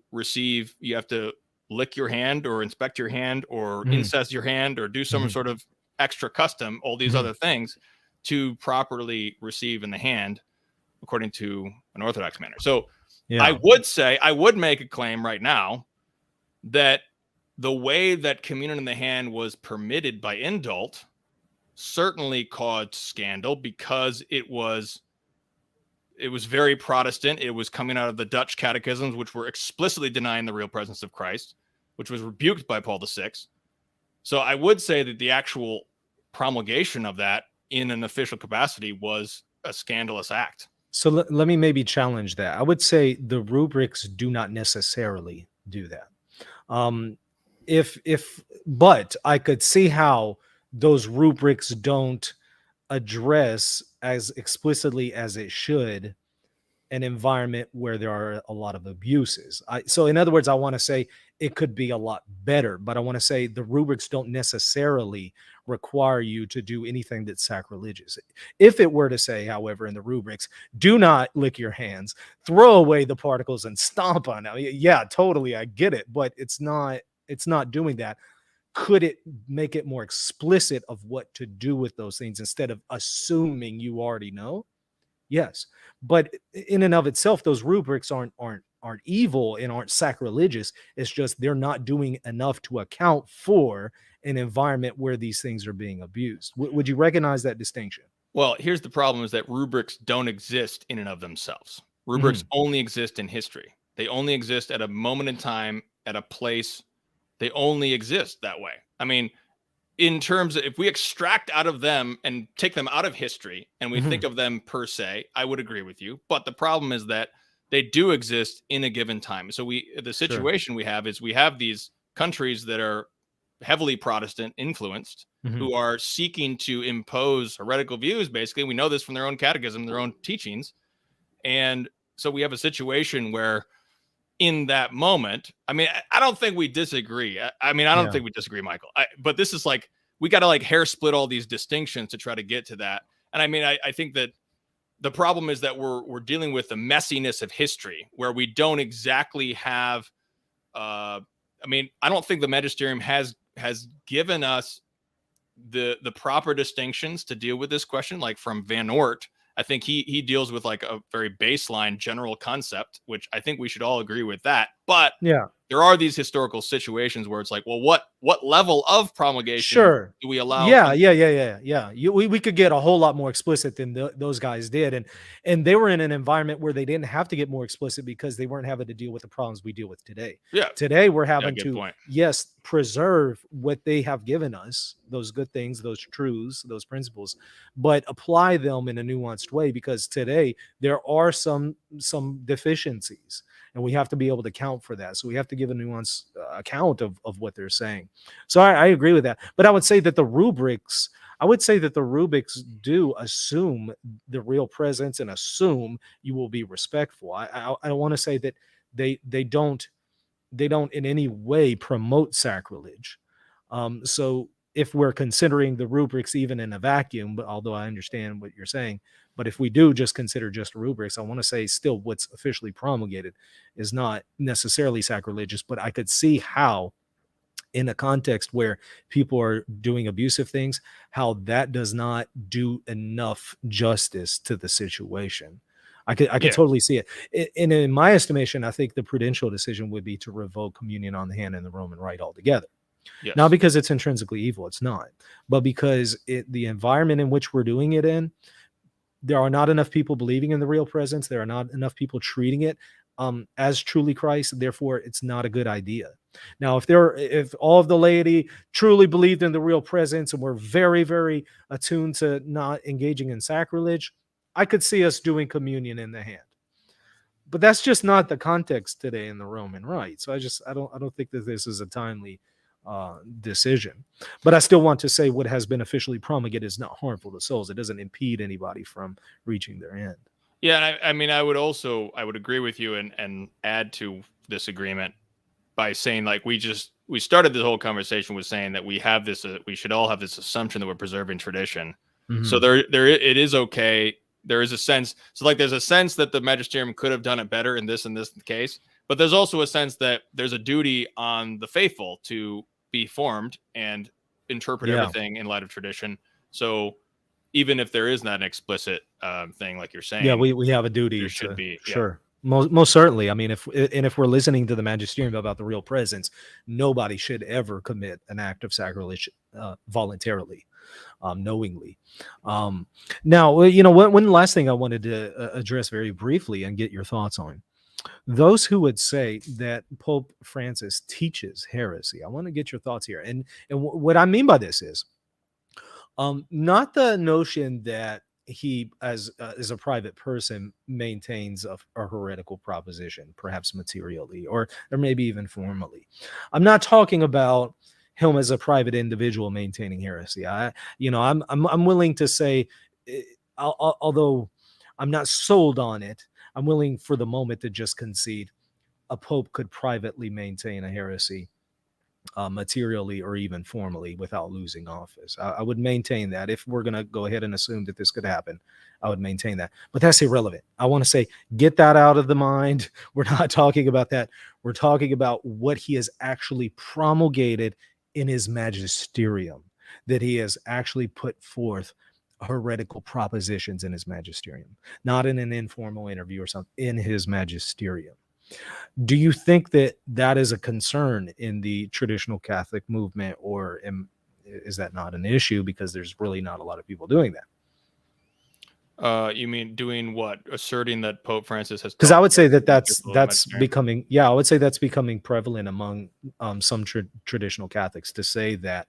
lick your hand or inspect your hand or incest your hand or do some sort of extra custom, all these other things to properly receive in the hand according to an Orthodox manner. So I would make a claim right now that the way that communion in the hand was permitted by indult certainly caused scandal because it was very Protestant. It was coming out of the Dutch catechisms, which were explicitly denying the real presence of Christ, which was rebuked by Paul VI. So I would say that the actual promulgation of that in an official capacity was a scandalous act. So let me maybe challenge that. I would say the rubrics do not necessarily do that. But I could see how those rubrics don't address as explicitly as it should an environment where there are a lot of abuses. So in other words, I want to say it could be a lot better, but I want to say the rubrics don't necessarily require you to do anything that's sacrilegious. If it were to say, however, in the rubrics, do not lick your hands, throw away the particles and stomp on them. Yeah, totally. I get it, but it's not doing that. Could it make it more explicit of what to do with those things instead of assuming you already know? Yes. But in and of itself, those rubrics aren't evil and aren't sacrilegious. It's just they're not doing enough to account for an environment where these things are being abused. Would you recognize that distinction? Well, here's the problem: is that rubrics don't exist in and of themselves. Rubrics only exist in history. They only exist at a moment in time, at a place. They only exist that way. I mean, in terms of if we extract out of them and take them out of history and we think of them per se, I would agree with you. But the problem is that they do exist in a given time. So the situation we have is we have these countries that are heavily Protestant influenced who are seeking to impose heretical views. Basically, we know this from their own catechism, their own teachings. And so we have a situation where in that moment, I mean, I don't think we disagree. I don't think we disagree, Michael. But this is like, we got to like hair split all these distinctions to try to get to that. And I mean, I think that the problem is that we're dealing with the messiness of history where we don't exactly have, I don't think the magisterium has given us the proper distinctions to deal with this question. Like from Van Oort, I think he deals with like a very baseline general concept, which I think we should all agree with that. But there are these historical situations where it's like, well, what level of promulgation do we allow? We could get a whole lot more explicit than those guys did. And they were in an environment where they didn't have to get more explicit because they weren't having to deal with the problems we deal with today. Yeah. Today we're having to, preserve what they have given us, those good things, those truths, those principles, but apply them in a nuanced way because today there are some deficiencies. And we have to be able to account for that. So we have to give a nuanced account of what they're saying. So I agree with that. But I would say that the rubrics do assume the real presence and assume you will be respectful. I don't want to say that they don't in any way promote sacrilege. So if we're considering the rubrics even in a vacuum, but although I understand what you're saying, but if we do just consider just rubrics, I want to say still what's officially promulgated is not necessarily sacrilegious, but I could see how in a context where people are doing abusive things, how that does not do enough justice to the situation. I could totally see it. And in my estimation, I think the prudential decision would be to revoke communion on the hand and the Roman Rite altogether. Yes. Not because it's intrinsically evil, it's not, but because the environment in which we're doing it in, there are not enough people believing in the real presence. There are not enough people treating it as truly Christ. Therefore, it's not a good idea. Now, if all of the laity truly believed in the real presence and were very, very attuned to not engaging in sacrilege, I could see us doing communion in the hand. But that's just not the context today in the Roman Rite. So I don't think that this is a timely decision. But I still want to say what has been officially promulgated is not harmful to souls. It doesn't impede anybody from reaching their end. Yeah, I mean, I would agree with you and add to this agreement by saying like we started this whole conversation with saying that we have this we should all have this assumption that we're preserving tradition. So it is okay. There is a sense. So like there's a sense that the magisterium could have done it better in this case, but there's also a sense that there's a duty on the faithful to be formed and interpret everything in light of tradition. So even if there is not an explicit thing like you're saying, we have a duty. There should be. Sure. Most certainly. I mean, if we're listening to the magisterium about the real presence, nobody should ever commit an act of sacrilege voluntarily, knowingly. Now, one last thing I wanted to address very briefly and get your thoughts on. Those who would say that Pope Francis teaches heresy, I want to get your thoughts here. And what I mean by this is not the notion that he, as a private person, maintains a heretical proposition, perhaps materially or maybe even formally. I'm not talking about him as a private individual maintaining heresy. I'm willing to say, although I'm not sold on it, I'm willing for the moment to just concede a pope could privately maintain a heresy materially or even formally without losing office. I would maintain that. If we're going to go ahead and assume that this could happen, I would maintain that. But that's irrelevant. I want to say, get that out of the mind. We're not talking about that. We're talking about what he has actually promulgated in his magisterium, that he has actually put forth heretical propositions in his magisterium, not in an informal interview or something, in his magisterium. Do you think that that is a concern in the traditional Catholic movement, or is that not an issue because there's really not a lot of people doing that? You mean doing what? Asserting that Pope Francis has? Because I would say that's becoming, I would say that's becoming prevalent among some traditional Catholics to say that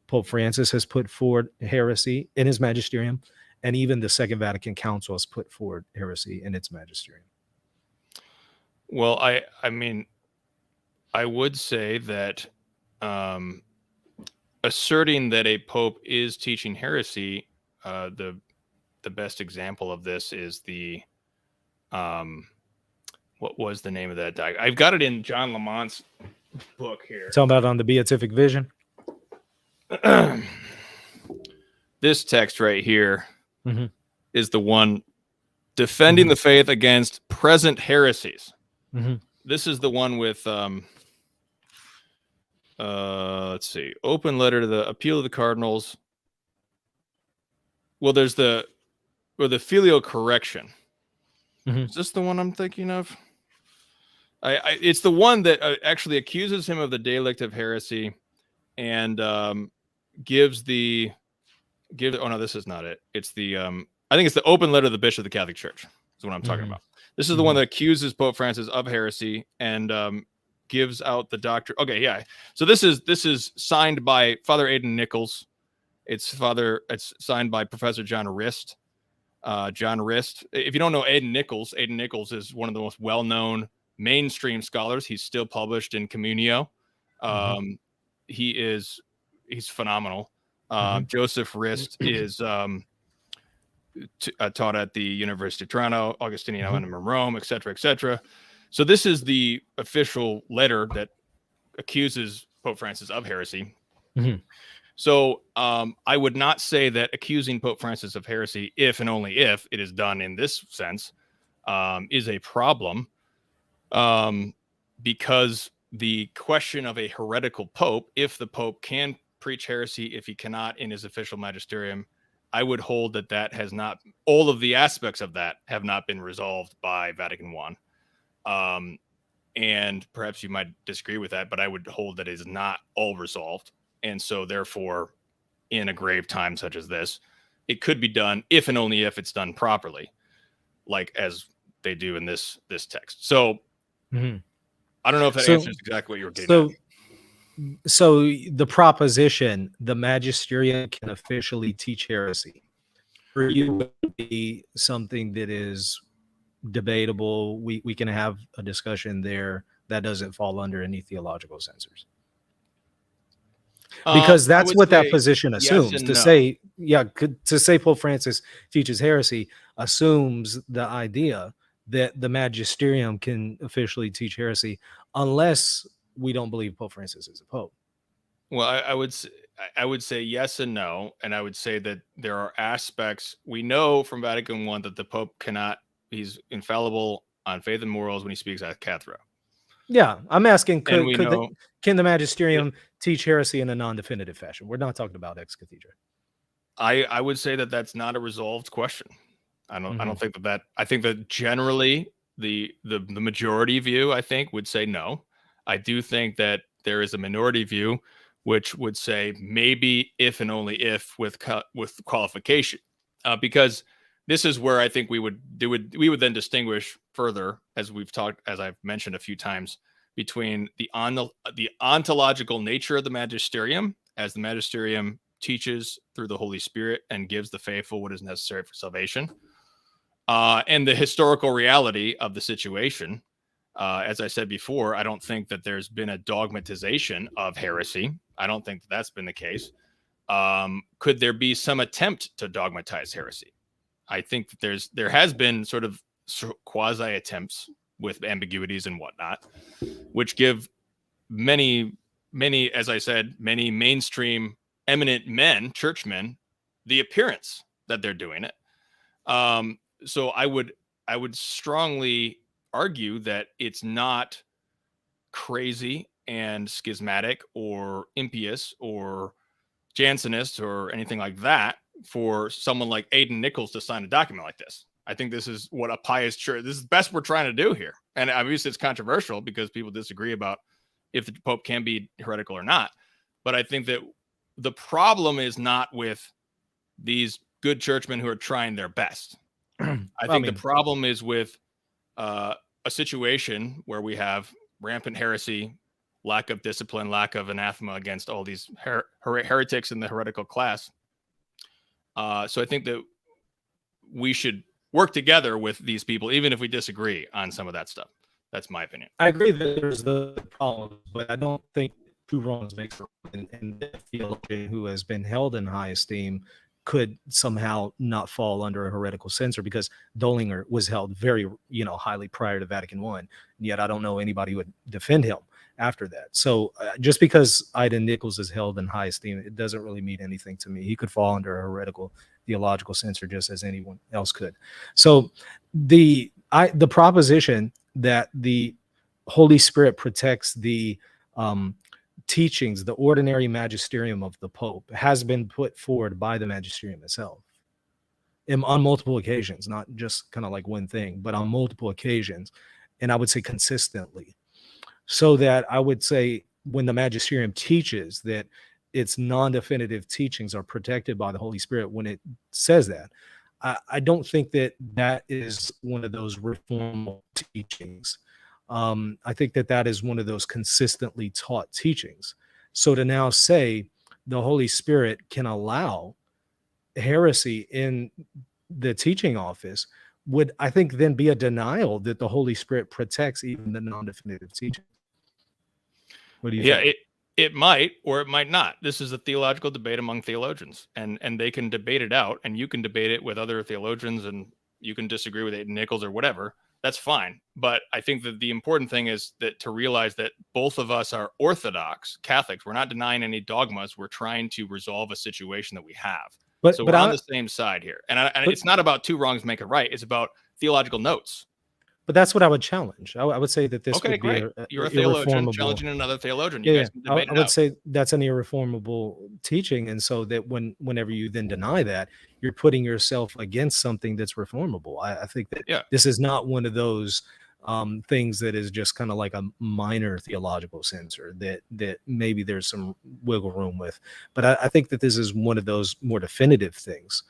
Pope Francis has put forward heresy in his magisterium, and even the Second Vatican Council has put forward heresy in its magisterium. Well, I mean, I would say that asserting that a pope is teaching heresy, the best example of this is what was the name of that dialogue? I've got it in John Lamont's book here. Talking about on the Beatific Vision. This text right here is the one defending the faith against present heresies. This is the one with let's see, open letter to the appeal of the cardinals. Well, there's the filial correction. Is this the one I'm thinking of? It's the one that actually accuses him of the delict of heresy and gives oh no, this is not it. It's the I think it's the open letter to the bishop of the Catholic Church is what I'm talking about. This is the one that accuses Pope Francis of heresy and gives out the doctrine. Okay, yeah. So this is signed by Father Aidan Nichols. It's signed by Professor John Rist. John Rist. If you don't know Aidan Nichols is one of the most well-known mainstream scholars. He's still published in Communio. He's phenomenal. Joseph Rist is taught at the University of Toronto, Augustinian Island in Rome, etc., etc. So this is the official letter that accuses Pope Francis of heresy. So I would not say that accusing Pope Francis of heresy, if and only if it is done in this sense, is a problem, because the question of a heretical pope, if the pope can preach heresy, if he cannot in his official magisterium, I would hold that has not, all of the aspects of that have not been resolved by Vatican I. And perhaps you might disagree with that, but I would hold that it is not all resolved. And so therefore, in a grave time such as this, it could be done if and only if it's done properly, like as they do in this text. So I don't know if that answers exactly what you were getting at. So the proposition, the magisterium can officially teach heresy, for you would be something that is debatable. We can have a discussion there that doesn't fall under any theological censors. Because that's what that position assumes. To say Pope Francis teaches heresy assumes the idea that the magisterium can officially teach heresy, unless we don't believe Pope Francis is a pope. Well, I would say yes and no, and I would say that there are aspects we know from Vatican I that the Pope he's infallible on faith and morals when he speaks ad cathedra. Yeah, I'm asking, can the magisterium teach heresy in a non-definitive fashion? We're not talking about ex cathedra. I would say that that's not a resolved question. I don't think that I think that generally the majority view, I think, would say no. I do think that there is a minority view which would say maybe if and only if with qualification, because this is where I think we would then distinguish further, as I've mentioned a few times, between the ontological nature of the magisterium, as the magisterium teaches through the Holy Spirit and gives the faithful what is necessary for salvation, and the historical reality of the situation. As I said before, I don't think that there's been a dogmatization of heresy. I don't think that's been the case. Could there be some attempt to dogmatize heresy? I think that there has been sort of quasi attempts with ambiguities and whatnot, which give many, as I said, many mainstream eminent men, churchmen, the appearance that they're doing it. So I would strongly argue that it's not crazy and schismatic or impious or Jansenist or anything like that for someone like Aidan Nichols to sign a document like this. I think this is what a pious church, this is the best we're trying to do here. And obviously it's controversial because people disagree about if the Pope can be heretical or not. But I think that the problem is not with these good churchmen who are trying their best. I think the problem is with a situation where we have rampant heresy, lack of discipline, lack of anathema against all these heretics in the heretical class. So I think that we should work together with these people, even if we disagree on some of that stuff. That's my opinion. I agree that there's the problem, but I don't think two wrongs makes a right, and the theologian who has been held in high esteem could somehow not fall under a heretical censor, because Dolinger was held very, highly prior to Vatican I, and yet I don't know anybody who would defend him after that. So just because Aidan Nichols is held in high esteem, it doesn't really mean anything to me. He could fall under a heretical theological censor just as anyone else could. So the proposition that the Holy Spirit protects the teachings, the ordinary magisterium of the Pope, has been put forward by the magisterium itself on multiple occasions, not just kind of like one thing, but on multiple occasions, and I would say consistently. So that I would say when the magisterium teaches that its non-definitive teachings are protected by the Holy Spirit, when it says that, I don't think that is one of those reformal teachings. I think that is one of those consistently taught teachings. So to now say the Holy Spirit can allow heresy in the teaching office would, I think, then be a denial that the Holy Spirit protects even the non-definitive teaching. What do you think? It might, or it might not. This is a theological debate among theologians, and they can debate it out, and you can debate it with other theologians, and you can disagree with Aidan Nichols or whatever. That's fine. But I think that the important thing is that to realize that both of us are Orthodox Catholics. We're not denying any dogmas. We're trying to resolve a situation that we have. So we're on the same side here. And it's not about two wrongs make a right. It's about theological notes. But that's what I would challenge. I would say that this would be you're a theologian challenging another theologian. I would say that's an irreformable teaching, and so that whenever you then deny that, you're putting yourself against something that's reformable. I think that this is not one of those things that is just kind of like a minor theological censor that maybe there's some wiggle room with. But I think that this is one of those more definitive things.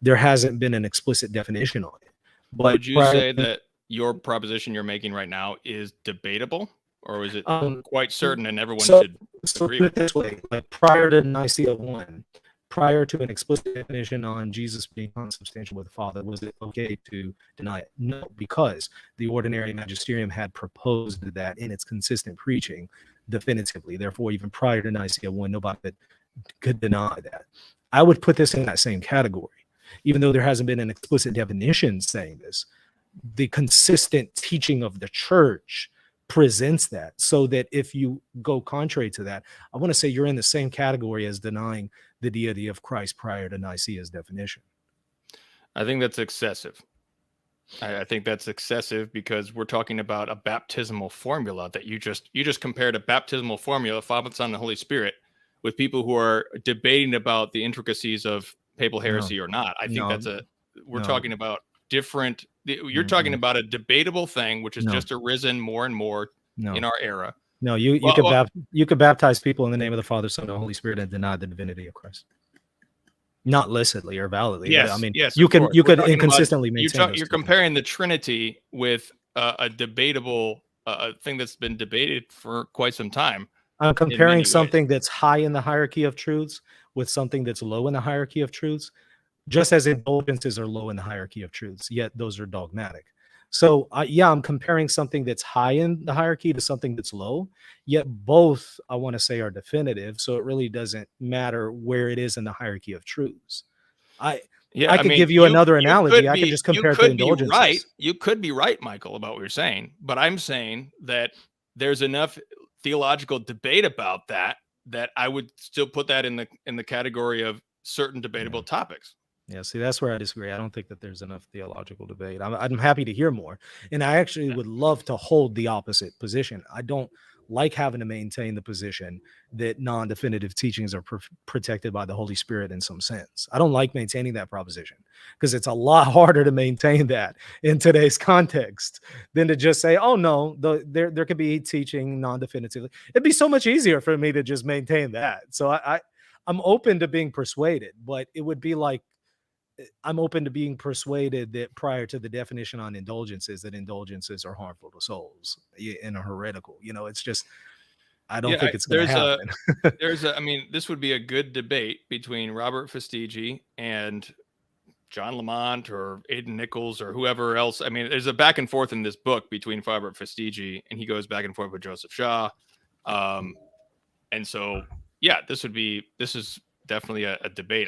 There hasn't been an explicit definition on it. But would you say that your proposition you're making right now is debatable, or is it quite certain and everyone should agree with it this way? Like prior to Nicaea I, prior to an explicit definition on Jesus being consubstantial with the Father, was it okay to deny it? No, because the ordinary magisterium had proposed that in its consistent preaching definitively. Therefore, even prior to Nicaea I, nobody could deny that. I would put this in that same category, even though there hasn't been an explicit definition saying this. The consistent teaching of the church presents that, so that if you go contrary to that, I want to say you're in the same category as denying the deity of Christ prior to Nicaea's definition. I think that's excessive. I think that's excessive because we're talking about a baptismal formula that you just compared a baptismal formula, Father, Son, and the Holy Spirit, with people who are debating about the intricacies of papal heresy or not. I think we're talking about different. You're talking about a debatable thing, which has just arisen more and more in our era. No, you could baptize people in the name of the Father, Son, and the Holy Spirit and deny the divinity of Christ. Not licitly or validly. Yes, I mean, yes, you could inconsistently maintain. You're comparing the Trinity with a debatable thing that's been debated for quite some time. I'm comparing something that's high in the hierarchy of truths with something that's low in the hierarchy of truths, just as indulgences are low in the hierarchy of truths, yet those are dogmatic. So I'm comparing something that's high in the hierarchy to something that's low, yet both, I want to say, are definitive. So it really doesn't matter where it is in the hierarchy of truths. I could give you another analogy. I could just compare it to indulgences. Right. You could be right, Michael, about what you're saying, but I'm saying that there's enough theological debate about that I would still put that in the category of certain debatable topics. Yeah, see, that's where I disagree. I don't think that there's enough theological debate. I'm happy to hear more. And I actually would love to hold the opposite position. I don't like having to maintain the position that non-definitive teachings are protected by the Holy Spirit in some sense. I don't like maintaining that proposition because it's a lot harder to maintain that in today's context than to just say, oh, no, there could be teaching non-definitively. It'd be so much easier for me to just maintain that. So I'm open to being persuaded, but it would be like, I'm open to being persuaded that prior to the definition on indulgences, that indulgences are harmful to souls and are heretical. It's just, I don't think it's going to happen. I mean, this would be a good debate between Robert Fastigi and John Lamont or Aidan Nichols or whoever else. I mean, there's a back and forth in this book between Robert Fastigi, and he goes back and forth with Joseph Shaw. And so, yeah, this is definitely a debate.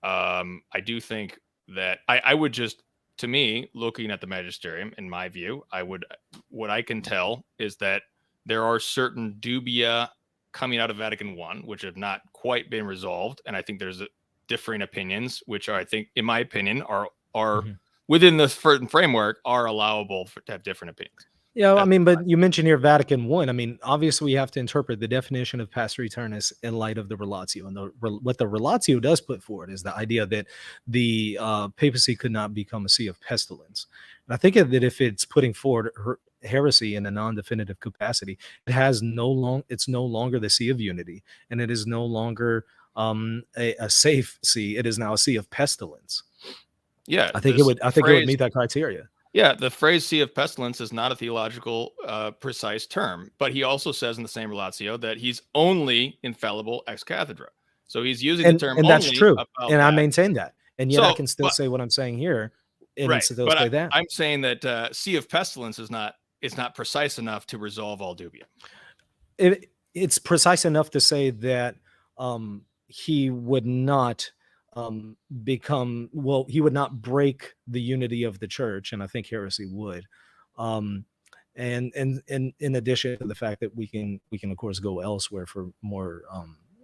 I do think that I would just, to me, looking at the magisterium, in my view, what I can tell is that there are certain dubia coming out of Vatican I, which have not quite been resolved. And I think there's differing opinions, which I think, in my opinion, are within the framework are allowable to have different opinions. Yeah, I mean, but you mentioned here Vatican I. I mean, obviously, we have to interpret the definition of Pastor Eternus in light of the Relatio. And what the Relatio does put forward is the idea that the papacy could not become a see of pestilence. And I think that if it's putting forward heresy in a non-definitive capacity, it's no longer the see of unity, and it is no longer a safe see. It is now a see of pestilence. Yeah, I think it would meet that criteria. Yeah, the phrase "see of pestilence" is not a theological precise term, but he also says in the same Relatio that he's only infallible ex cathedra. So he's using the term, and that's true, and I maintain that, and yet I can still say what I'm saying here. Right, but I'm saying that "see of pestilence" is not precise enough to resolve all dubia. It's precise enough to say that he would not he would not break the unity of the church, and I think heresy would. And in addition to the fact that we can of course go elsewhere for more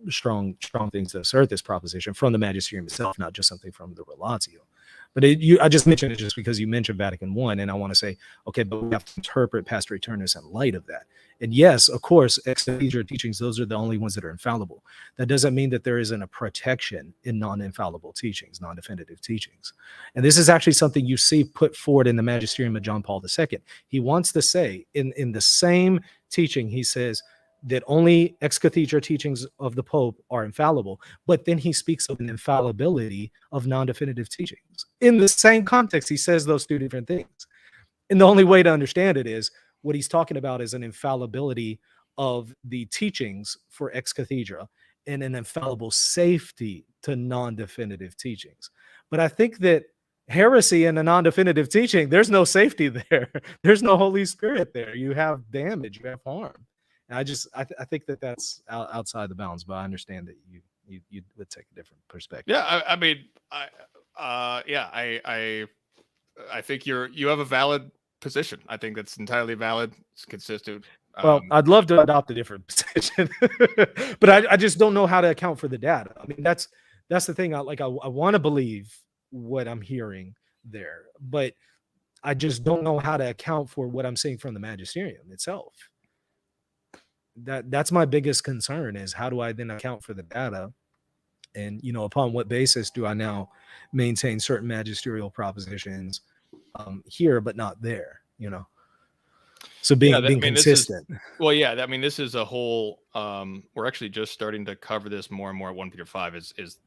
strong things to assert this proposition from the magisterium itself, not just something from the Relatio. But I just mentioned it just because you mentioned Vatican I, and I want to say, okay, but we have to interpret Pastor Eternus in light of that. And yes, of course, ex cathedra teachings, those are the only ones that are infallible. That doesn't mean that there isn't a protection in non-infallible teachings, non-definitive teachings. And this is actually something you see put forward in the magisterium of John Paul II. He wants to say, in the same teaching, he says that only ex cathedra teachings of the Pope are infallible, but then he speaks of an infallibility of non-definitive teachings. In the same context, he says those two different things. And the only way to understand it is what he's talking about is an infallibility of the teachings for ex cathedra and an infallible safety to non-definitive teachings. But I think that heresy and a non-definitive teaching, there's no safety there. There's no Holy Spirit there. You have damage, you have harm. And I think that that's outside the bounds, but I understand that you would take a different perspective. Yeah, I mean, I think you have a valid position. I think that's entirely valid. It's consistent. Well, I'd love to adopt a different position, but I just don't know how to account for the data. I mean, that's the thing. I want to believe what I'm hearing there, but I just don't know how to account for what I'm seeing from the magisterium itself. That's my biggest concern, is how do I then account for the data? And, upon what basis do I now maintain certain magisterial propositions here, but not there, So being consistent. This is a whole, we're actually just starting to cover this more and more at 1 Peter 5 is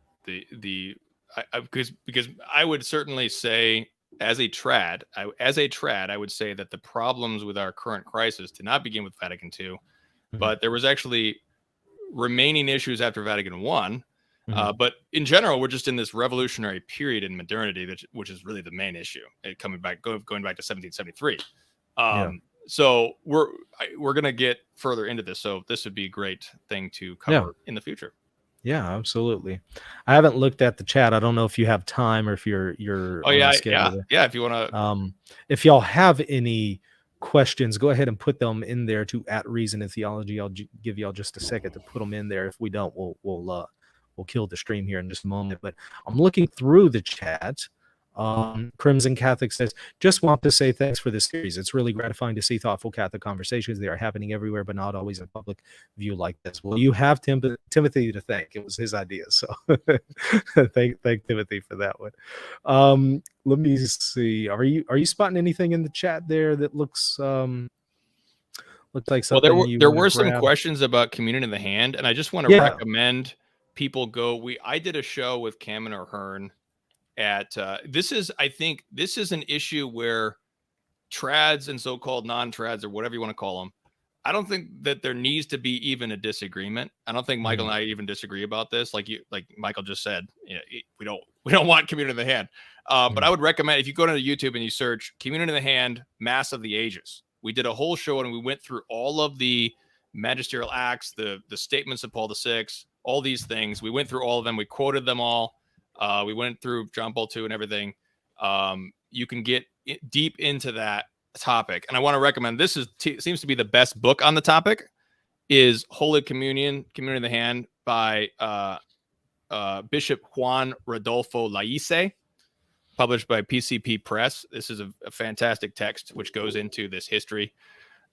because I would certainly say as a trad, I would say that the problems with our current crisis did not begin with Vatican II, but there was actually remaining issues after Vatican I. But in general, we're just in this revolutionary period in modernity, which is really the main issue. Going back to 1773. So we're going to get further into this. So this would be a great thing to cover in the future. Yeah, absolutely. I haven't looked at the chat. I don't know if you have time or if you're. Oh yeah. If you want to. If y'all have any questions, go ahead and put them in there to @Reason and Theology. I'll give y'all just a second to put them in there. If we don't, we'll kill the stream here in just a moment. But I'm looking through the chat. Crimson Catholic says, just want to say thanks for this series. It's really gratifying to see thoughtful Catholic conversations. They are happening everywhere, but not always in public view like this. Well, you have Timothy to thank. It was his idea. So thank Timothy for that one. Let me see. Are you spotting anything in the chat there that looks like something? Well, there were some questions about communion in the hand, and I just want to recommend people go. I did a show with Cameron O'Hearn at I think this is an issue where trads and so-called non-trads, or whatever you want to call them, I don't think that there needs to be even a disagreement. I don't think Michael and I even disagree about this. Like Michael just said, we don't want communion in the hand. But I would recommend, if you go to YouTube and you search communion in the hand, Mass of the Ages, we did a whole show and we went through all of the magisterial acts, the statements of Paul VI, all these things. We went through all of them. We quoted them all. We went through John Paul II and everything. You can get deep into that topic. And I want to recommend, this seems to be the best book on the topic, is Holy Communion, Communion in the Hand by Bishop Juan Rodolfo Laise, published by PCP Press. This is a fantastic text which goes into this history.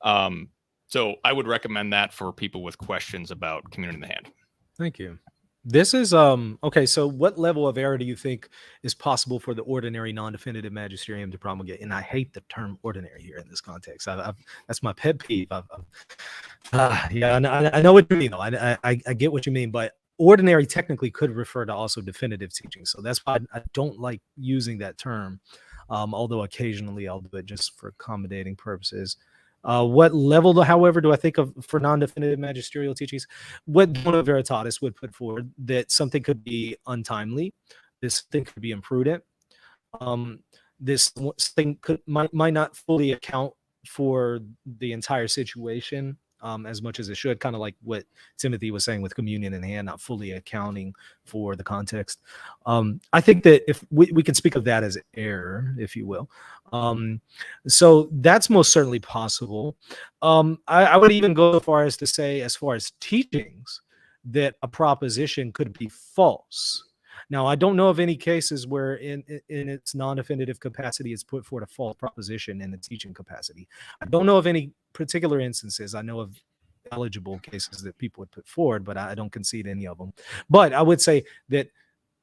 So I would recommend that for people with questions about communion in the hand. Thank you. This is okay. So what level of error do you think is possible for the ordinary non-definitive magisterium to promulgate? And I hate the term ordinary here in this context. That's my pet peeve. I know what you mean, though. I get what you mean, but ordinary technically could refer to also definitive teaching. So that's why I don't like using that term, although occasionally I'll do it just for accommodating purposes. What level, however, do I think of for non-definitive magisterial teachings? What Dona Veritatis would put forward, that something could be untimely, this thing could be imprudent, this thing might not fully account for the entire situation as much as it should, kind of like what Timothy was saying with communion in hand, not fully accounting for the context. I think that if we can speak of that as error, if you will. So that's most certainly possible. I would even go so far as to say, as far as teachings, that a proposition could be false. Now, I don't know of any cases where in its non-definitive capacity it's put forward a false proposition in the teaching capacity. I don't know of any particular instances. I know of eligible cases that people would put forward, but I don't concede any of them. But I would say that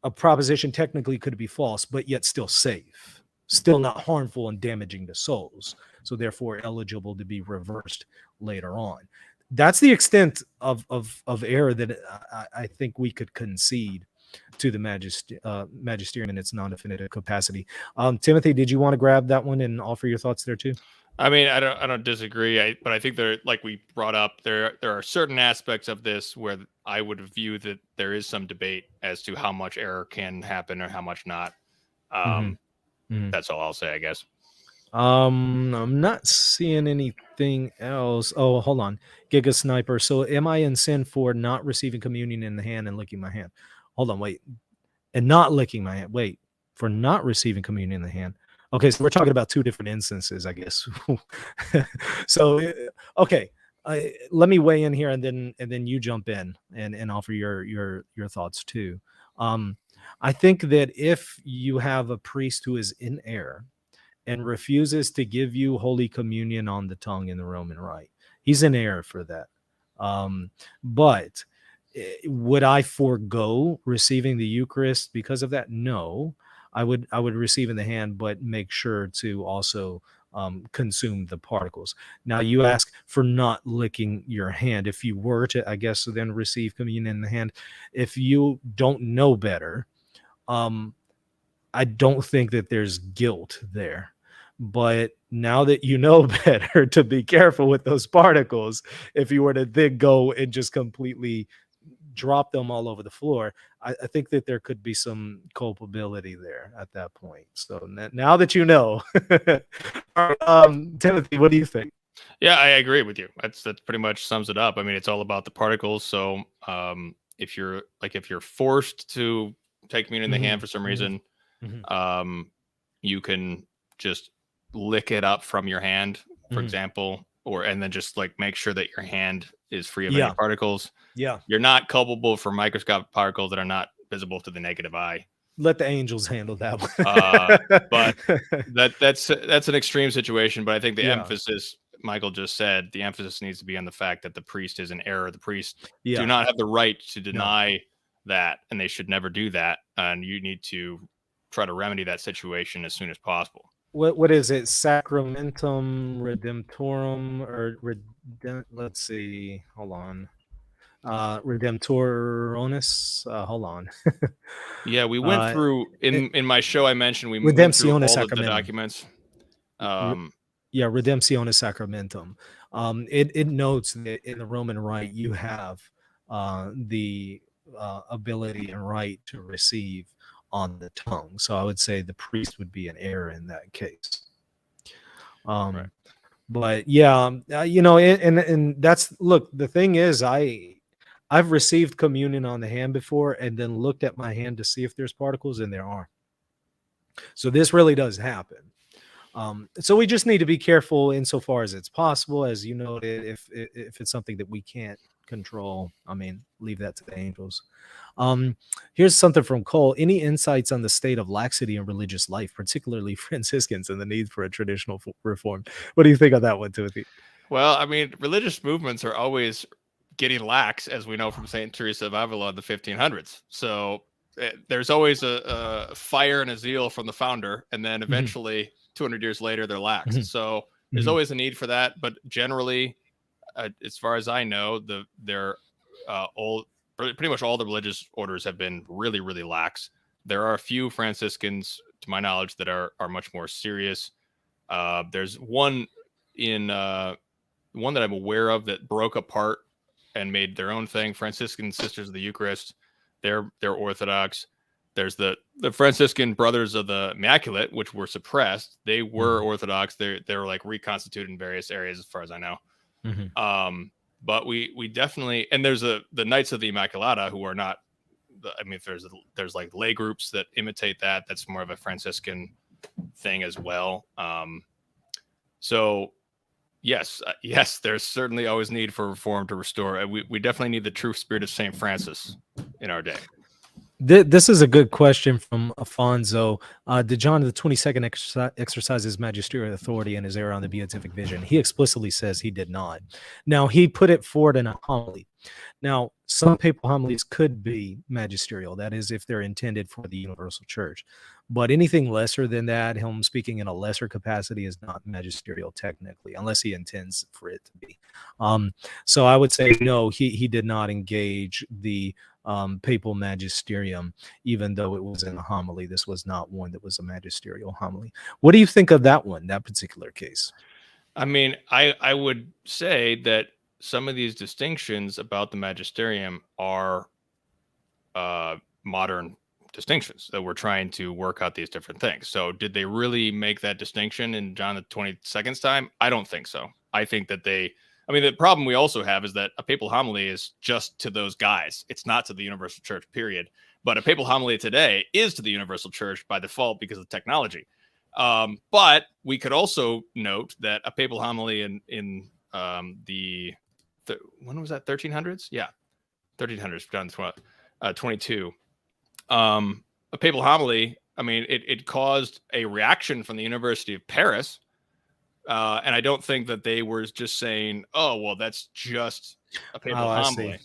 a proposition technically could be false, but yet still safe, still not harmful and damaging to souls, so therefore eligible to be reversed later on. That's the extent of error that I think we could concede to the magisterium in its non-definitive capacity. Timothy, did you want to grab that one and offer your thoughts there too? I mean, I don't disagree, but I think there, like we brought up, there are certain aspects of this where I would view that there is some debate as to how much error can happen or how much not. That's all I'll say, I guess. I'm not seeing anything else. Oh, hold on. Giga Sniper. So am I in sin for not receiving communion in the hand and licking my hand? Hold on, wait. And not licking my hand. Wait, for not receiving communion in the hand. Okay, so we're talking about two different instances, I guess. So, okay, let me weigh in here, and then you jump in and offer your thoughts too. Um, I think that if you have a priest who is in error and refuses to give you Holy Communion on the tongue in the Roman Rite, he's in error for that. But would I forego receiving the Eucharist because of that? No, I would receive in the hand, but make sure to also consume the particles. Now, you ask for not licking your hand. If you were to, I guess, then receive communion in the hand, if you don't know better, I don't think that there's guilt there. But now that you know better, to be careful with those particles, if you were to then go and just completely drop them all over the floor, I think that there could be some culpability there at that point. So now that you know, Timothy, what do you think? Yeah, I agree with you. That pretty much sums it up. I mean, it's all about the particles. So if you're forced to take communion in the hand for some reason, you can just lick it up from your hand, for example, and then just like make sure that your hand is free of any particles. Yeah, you're not culpable for microscopic particles that are not visible to the naked eye. Let the angels handle that one. But that's an extreme situation. But I think the emphasis, Michael just said, the emphasis needs to be on the fact that the priest is in error. The priest do not have the right to deny that, and they should never do that. And you need to try to remedy that situation as soon as possible. What is it? Sacramentum Redemptorum, or let's see. Hold on. Redemptoris. Hold on. Yeah, we went through in my show. I mentioned we went through all of the documents. Yeah, Redemptionis Sacramentum. It notes that in the Roman Rite you have the ability and right to receive on the tongue. So I would say the priest would be an error in that case. Right. But yeah, and that's, look, the thing is, I've received communion on the hand before and then looked at my hand to see if there's particles, and there are. So this really does happen. So we just need to be careful insofar as it's possible, as you noted. If it's something that we can't control, I mean, leave that to the angels. Here's something from Cole. Any insights on the state of laxity in religious life, particularly Franciscans, and the need for a traditional reform? What do you think of that one, Timothy? Well, I mean, religious movements are always getting lax, as we know from St. Teresa of Avila in the 1500s. So there's always a fire and a zeal from the founder, and then eventually 200 years later they're lax. So there's always a need for that. But generally, as far as I know, they're pretty much all the religious orders have been really, really lax. There are a few Franciscans, to my knowledge, that are much more serious. There's one that I'm aware of that broke apart and made their own thing. Franciscan Sisters of the Eucharist. They're Orthodox. There's the Franciscan Brothers of the Immaculate, which were suppressed. They were Orthodox. They were like reconstituted in various areas, as far as I know. But we definitely, and there's the Knights of the Immaculata, who are not. I mean, there's like lay groups that imitate that. That's more of a Franciscan thing as well. So yes, there's certainly always need for reform to restore. We definitely need the true spirit of St. Francis in our day. This is a good question from Afonso. Did John the 22nd exercise his magisterial authority and his error on the beatific vision? He explicitly says he did not. Now, he put it forward in a homily. Now, some papal homilies could be magisterial. That is, if they're intended for the universal church. But anything lesser than that, him speaking in a lesser capacity, is not magisterial technically, unless he intends for it to be. So I would say no, he did not engage the papal magisterium, even though it was in a homily. This was not one that was a magisterial homily. What do you think of that one, that particular case? I mean, I would say that some of these distinctions about the magisterium are modern distinctions that we're trying to work out these different things. So did they really make that distinction in John the 22nd's time? I don't think so. I think that the problem we also have is that a papal homily is just to those guys. It's not to the universal church, period. But a papal homily today is to the universal church by default because of technology. But we could also note that a papal homily in the when was that, 1300s? Yeah, 1300s, done 22. A papal homily, I mean, it caused a reaction from the University of Paris. And I don't think that they were just saying, oh, well, that's just a papal homily.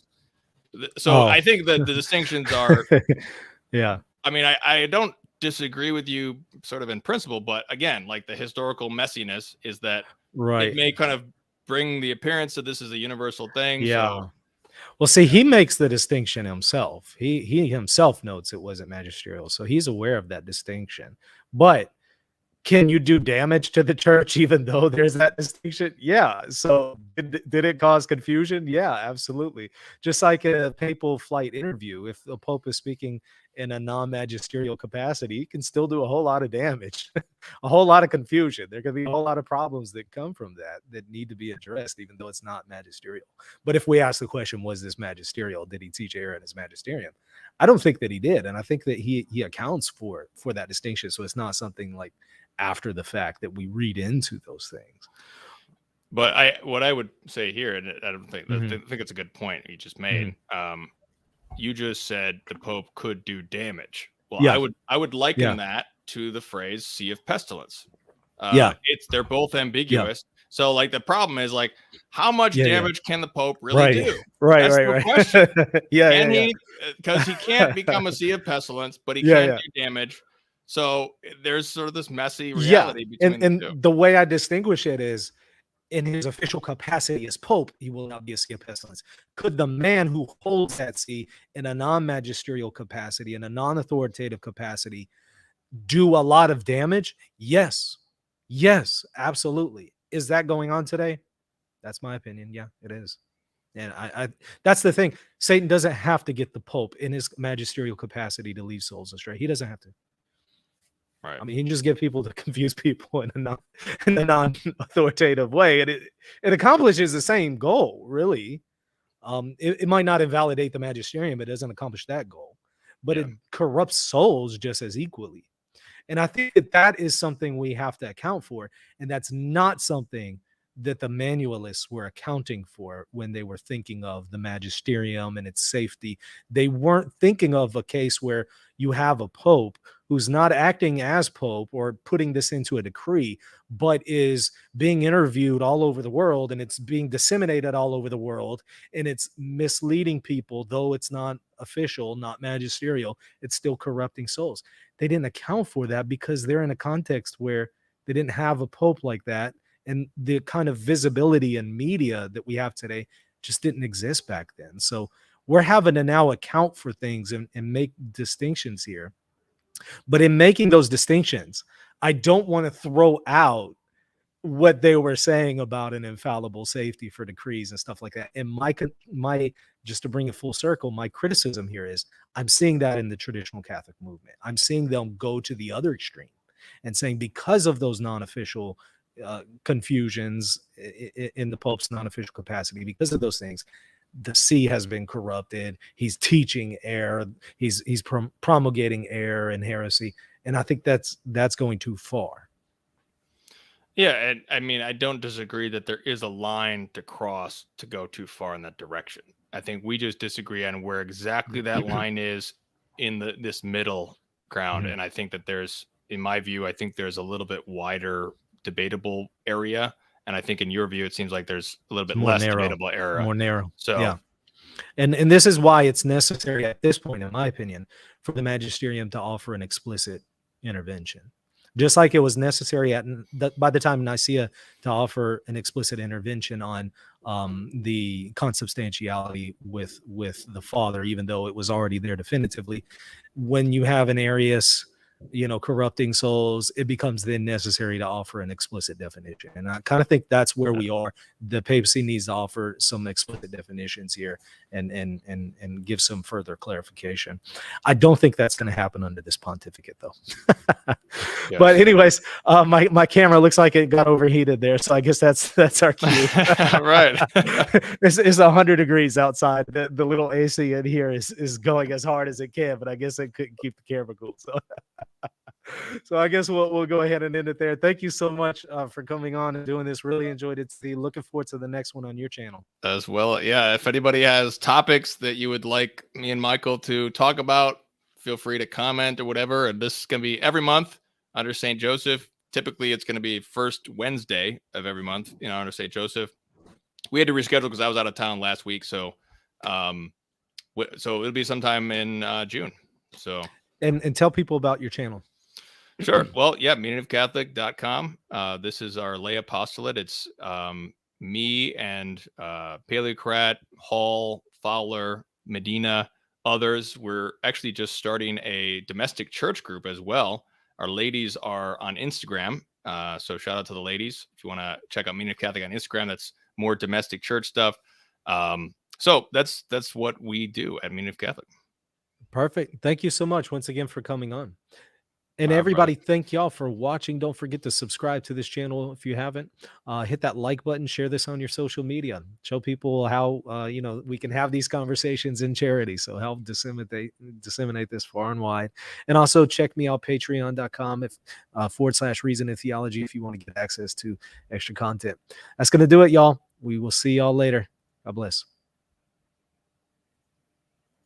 So I think that the distinctions are, yeah. I mean, I don't disagree with you sort of in principle, but again, like the historical messiness is that it may kind of bring the appearance that this is a universal thing. Yeah. So, well, see, he makes the distinction himself. He himself notes it wasn't magisterial, so he's aware of that distinction. But can you do damage to the church even though there's that distinction? Yeah. So did it cause confusion? Yeah, absolutely. Just like a papal flight interview, if the Pope is speaking in a non-magisterial capacity, he can still do a whole lot of damage, a whole lot of confusion. There could be a whole lot of problems that come from that need to be addressed, even though it's not magisterial. But if we ask the question, was this magisterial? Did he teach error in his magisterium? I don't think that he did. And I think that he accounts for that distinction. So it's not something like after the fact that we read into those things. But what I would say here, and I don't think I think it's a good point you just made. You just said the Pope could do damage. Well, yeah. I would liken that to the phrase "sea of pestilence." They're both ambiguous. Yeah. So like the problem is like how much damage can the Pope really do? Right. Question. Can he? Because he can't become a sea of pestilence, but he can do damage. So there's sort of this messy reality between the two. The way I distinguish it is in his official capacity as Pope, he will not be a sea of pestilence. Could the man who holds that see in a non-magisterial capacity, in a non-authoritative capacity, do a lot of damage? Yes, absolutely. Is that going on today? That's my opinion. Yeah, it is. And I that's the thing. Satan doesn't have to get the Pope in his magisterial capacity to lead souls astray. He doesn't have to. Right. I mean, he can just get people to confuse people in a non-authoritative way, and it accomplishes the same goal, really. It might not invalidate the magisterium, it doesn't accomplish that goal, but it corrupts souls just as equally. And I think that is something we have to account for, and that's not something that the manualists were accounting for when they were thinking of the magisterium and its safety. They weren't thinking of a case where you have a pope who's not acting as pope or putting this into a decree, but is being interviewed all over the world, and it's being disseminated all over the world, and it's misleading people, though it's not official, not magisterial, it's still corrupting souls. They didn't account for that because they're in a context where they didn't have a pope like that. And the kind of visibility and media that we have today just didn't exist back then. So we're having to now account for things and make distinctions here. But in making those distinctions, I don't want to throw out what they were saying about an infallible safety for decrees and stuff like that. And my just to bring it full circle, my criticism here is I'm seeing that in the traditional Catholic movement. I'm seeing them go to the other extreme and saying because of those non-official confusions in the Pope's non-official capacity, because of those things, the see has been corrupted. He's teaching error. He's promulgating error and heresy, and I think that's going too far. Yeah, and I mean, I don't disagree that there is a line to cross to go too far in that direction. I think we just disagree on where exactly that line is in this middle ground, and I think that there's, in my view, I think there's a little bit wider debatable area, and I think in your view it seems like there's a little bit less debatable area, more narrow. So yeah, and this is why it's necessary at this point, in my opinion, for the magisterium to offer an explicit intervention, just like it was necessary by the time Nicaea to offer an explicit intervention on the consubstantiality with the Father, even though it was already there definitively. When you have an Arius corrupting souls, it becomes then necessary to offer an explicit definition. And I kind of think that's where we are. The papacy needs to offer some explicit definitions here and give some further clarification. I don't think that's going to happen under this pontificate, though. Yes. But anyways, my camera looks like it got overheated there, so I guess that's our cue. Right. It's 100 degrees outside. The little AC in here is going as hard as it can, but I guess it couldn't keep the camera cool. So So I guess we'll go ahead and end it there. Thank you so much for coming on and doing this. Really enjoyed it. Looking forward to the next one on your channel. As well. Yeah. If anybody has topics that you would like me and Michael to talk about, feel free to comment or whatever. And this is going to be every month under St. Joseph. Typically, it's going to be first Wednesday of every month, under St. Joseph. We had to reschedule because I was out of town last week. So it'll be sometime in June. So and tell people about your channel. Sure. Well, yeah, meaningofcatholic.com. This is our lay apostolate. It's me and Paleocrat, Hall, Fowler, Medina, others. We're actually just starting a domestic church group as well. Our ladies are on Instagram. So shout out to the ladies. If you want to check out Meaning of Catholic on Instagram, that's more domestic church stuff. So that's what we do at Meaning of Catholic. Perfect. Thank you so much once again for coming on. And everybody, thank y'all for watching. Don't forget to subscribe to this channel if you haven't. Hit that like button. Share this on your social media. Show people how we can have these conversations in charity. So help disseminate this far and wide. And also check me out, patreon.com /reason and theology if you want to get access to extra content. That's going to do it, y'all. We will see y'all later. God bless.